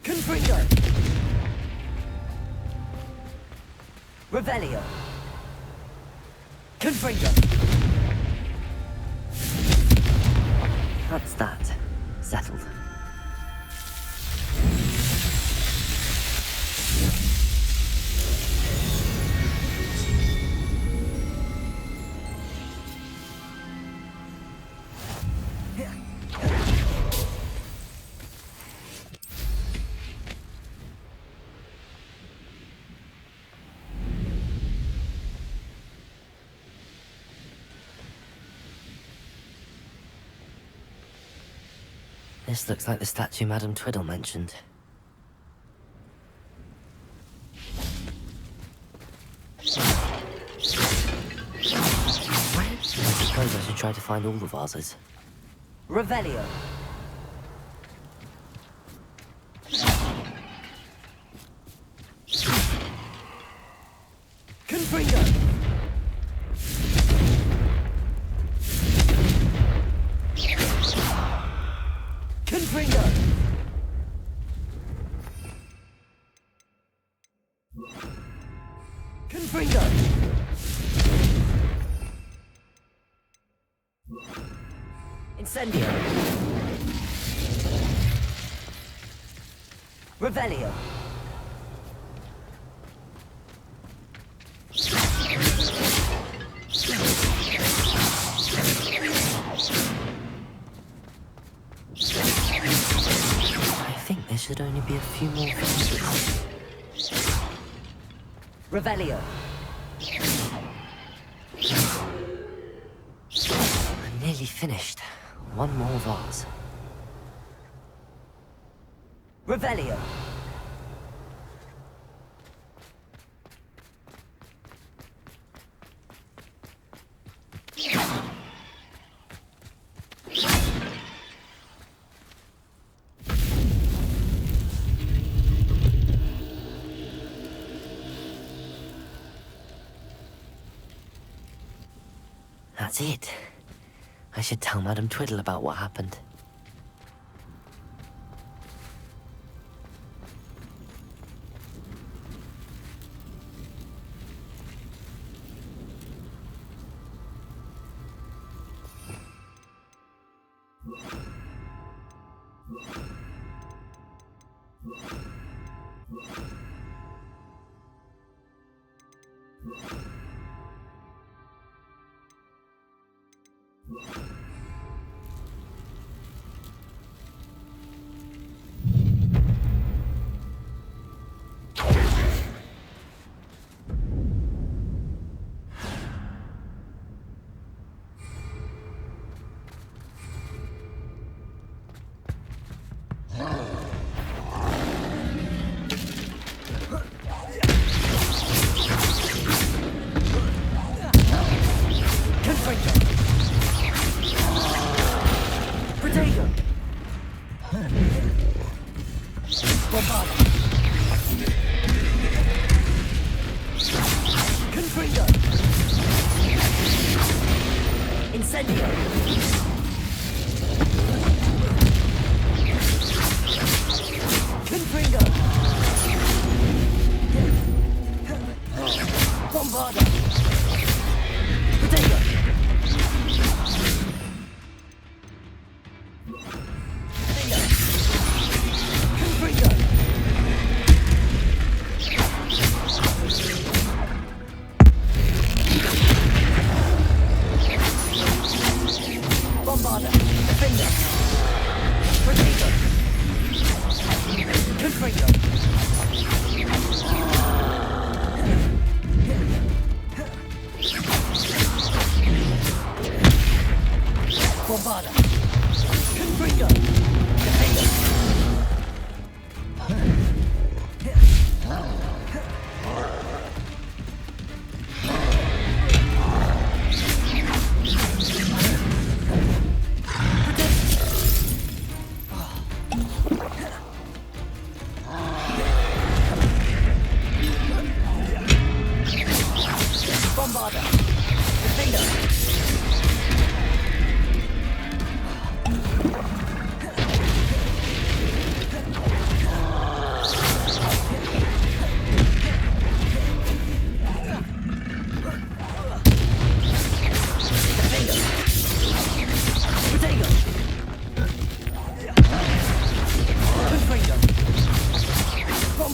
Confringo. Revelio. Confringo. That's that. Settled. This looks like the statue Madame Twiddle mentioned. I suppose I should try to find all the vases. Revelio. Confringo. Confringo. Confringo. Incendio. Revelio. I think there should only be a few more vases. Revelio. I'm nearly finished. One more vase. Revelio. That's it. I should tell Madame Twiddle about what happened.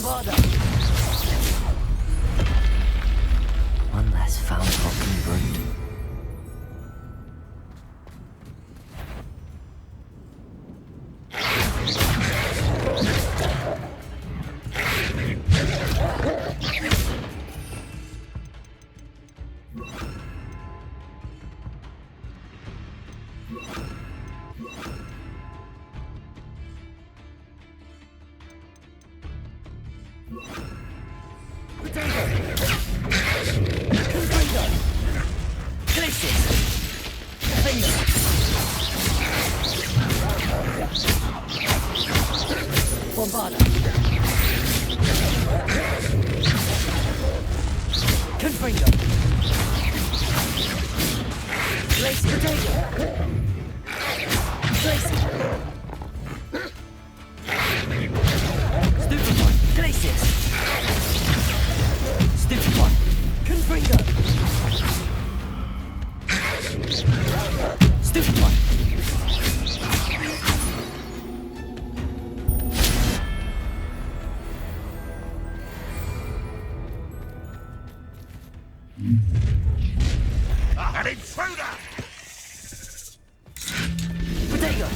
Bombarda! One less found fucking brute. Bombarda! Confringo! Lace potato! Glacier! Stupefy! Glacius! Stupefy! Confringo! Stupefy! An intruder! Potato!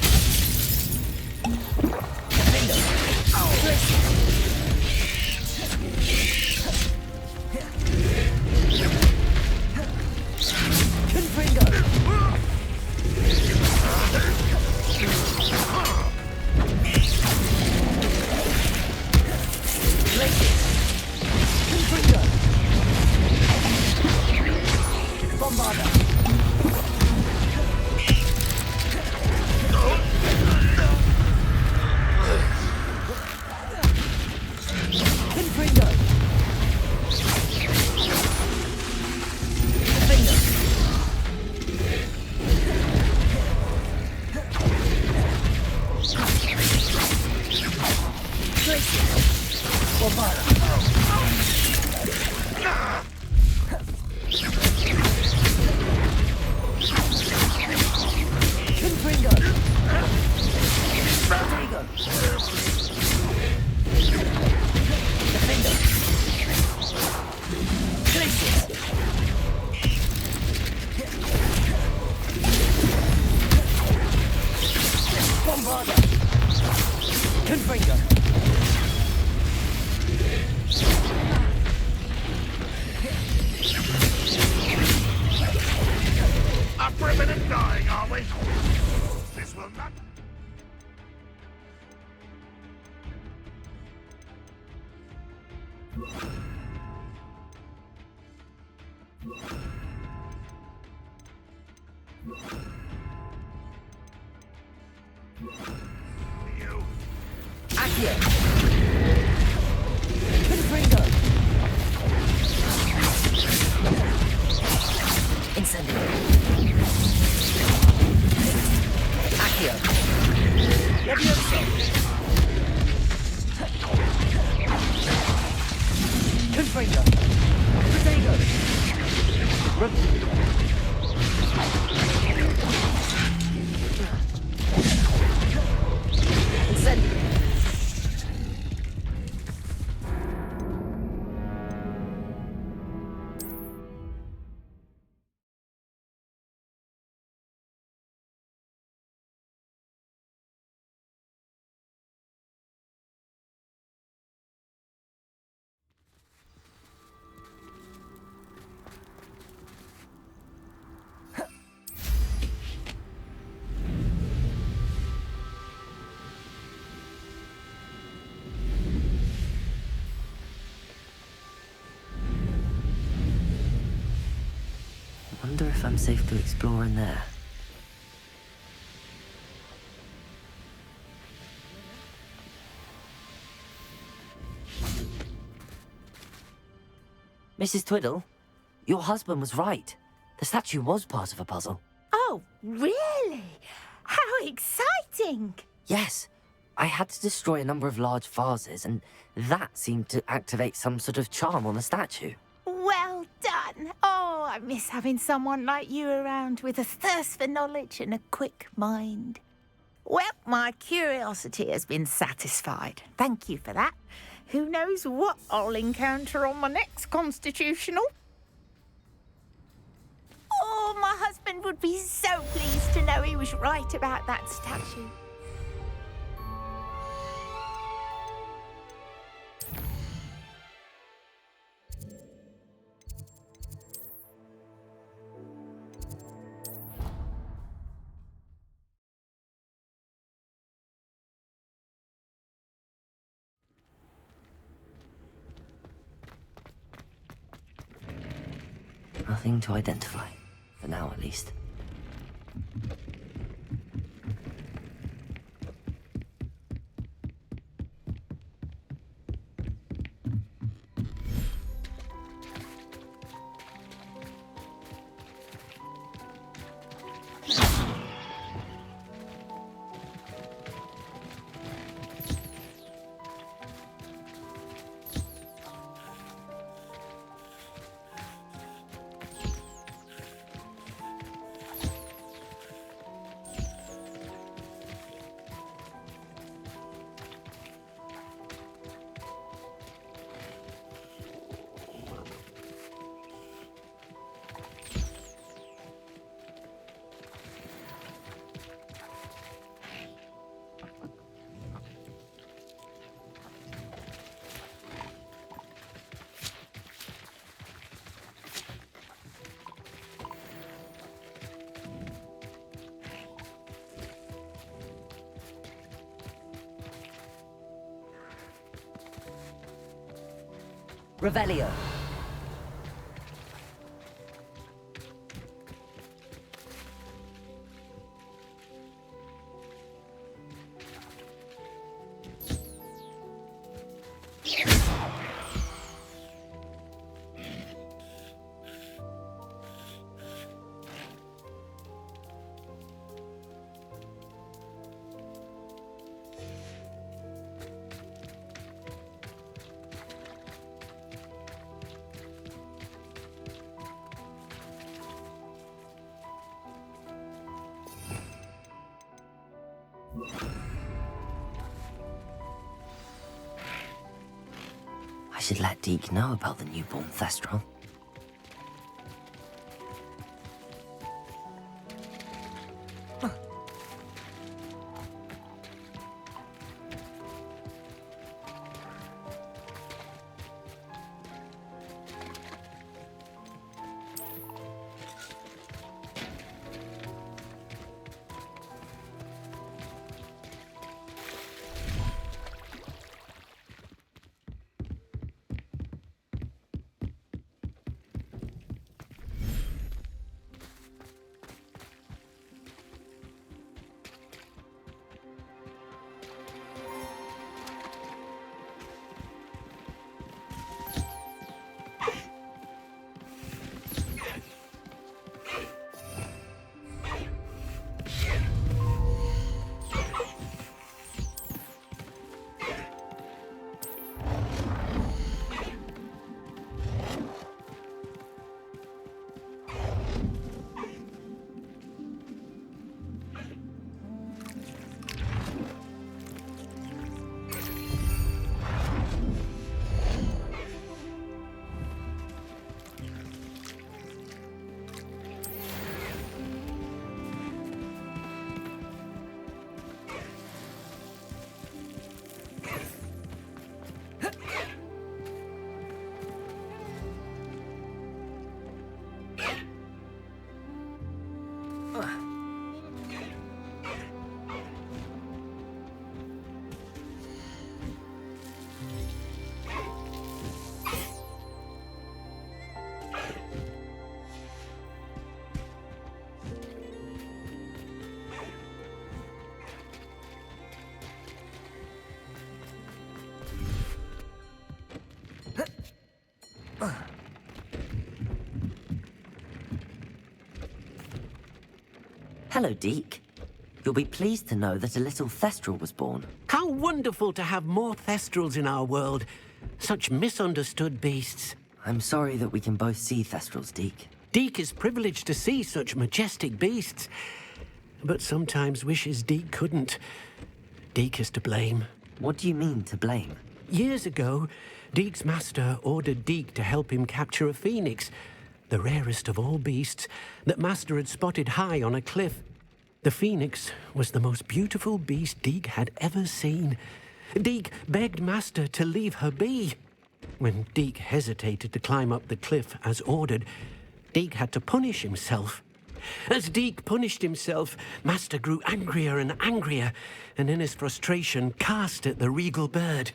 Confringo! Glacius! Up for a minute dying, are we? This will not... You. Accio! Confringo! Incendio! Accio! Levioso! Confringo! Potato! Incendio! Wonder if I'm safe to explore in there. Mrs. Twiddle, your husband was right. The statue was part of a puzzle. Oh, really? How exciting! Yes, I had to destroy a number of large vases, and that seemed to activate some sort of charm on the statue. Well done. Oh, I miss having someone like you around with a thirst for knowledge and a quick mind. Well, my curiosity has been satisfied. Thank you for that. Who knows what I'll encounter on my next constitutional? Oh, my husband would be so pleased to know he was right about that statue. Nothing to identify, for now at least. Revelio. I should let Deke know about the newborn Thestral. Hello, Deke. You'll be pleased to know that a little Thestral was born. How wonderful to have more Thestrals in our world. Such misunderstood beasts. I'm sorry that we can both see Thestrals, Deke. Deke is privileged to see such majestic beasts, but sometimes wishes Deke couldn't. Deke is to blame. What do you mean, to blame? Years ago, Deek's master ordered Deek to help him capture a phoenix, the rarest of all beasts, that Master had spotted high on a cliff. The phoenix was the most beautiful beast Deek had ever seen. Deek begged Master to leave her be. When Deek hesitated to climb up the cliff as ordered, Deek had to punish himself. As Deek punished himself, Master grew angrier and angrier, and in his frustration cast at the regal bird.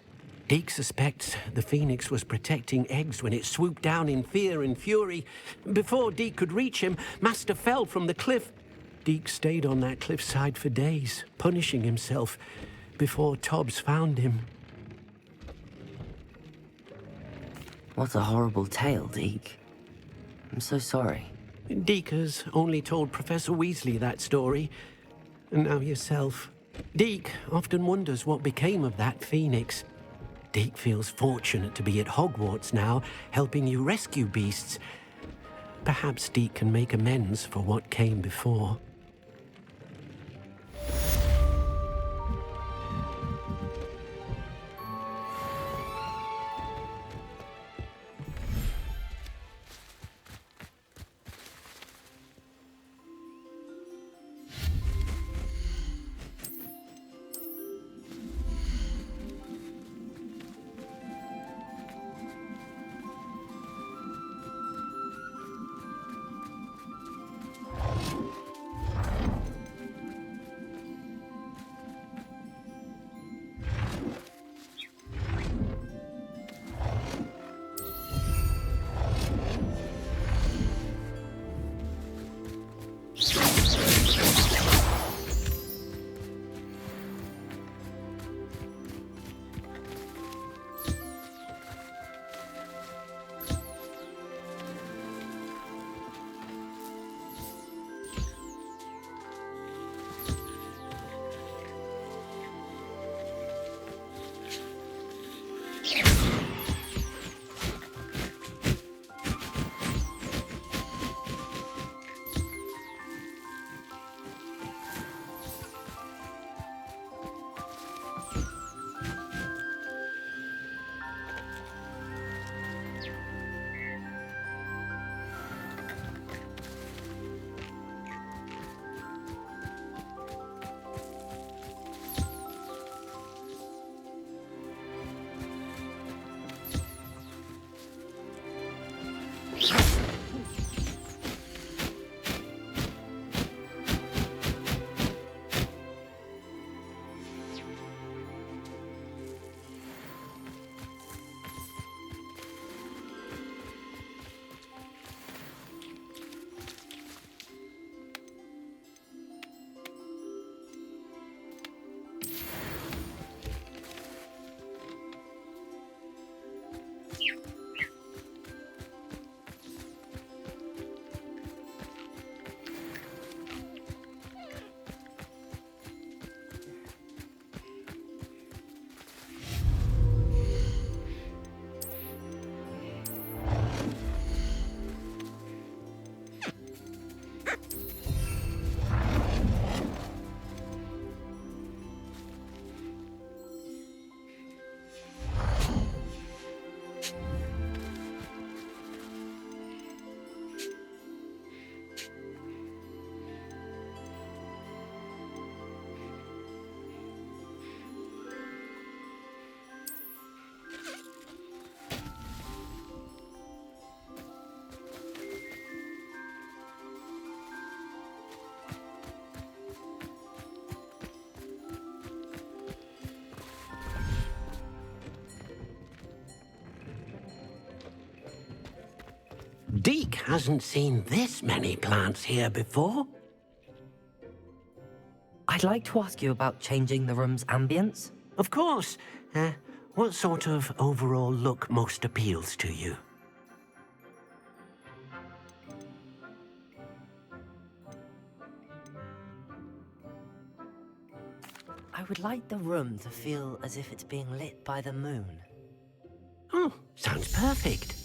Deek suspects the phoenix was protecting eggs when it swooped down in fear and fury. Before Deek could reach him, Master fell from the cliff. Deek stayed on that cliffside for days, punishing himself, before Tobbs found him. What a horrible tale, Deek. I'm so sorry. Deek has only told Professor Weasley that story, and now yourself. Deek often wonders what became of that phoenix. Deek feels fortunate to be at Hogwarts now, helping you rescue beasts. Perhaps Deek can make amends for what came before. Deek hasn't seen this many plants here before. I'd like to ask you about changing the room's ambience. Of course. What sort of overall look most appeals to you? I would like the room to feel as if it's being lit by the moon. Oh, sounds perfect.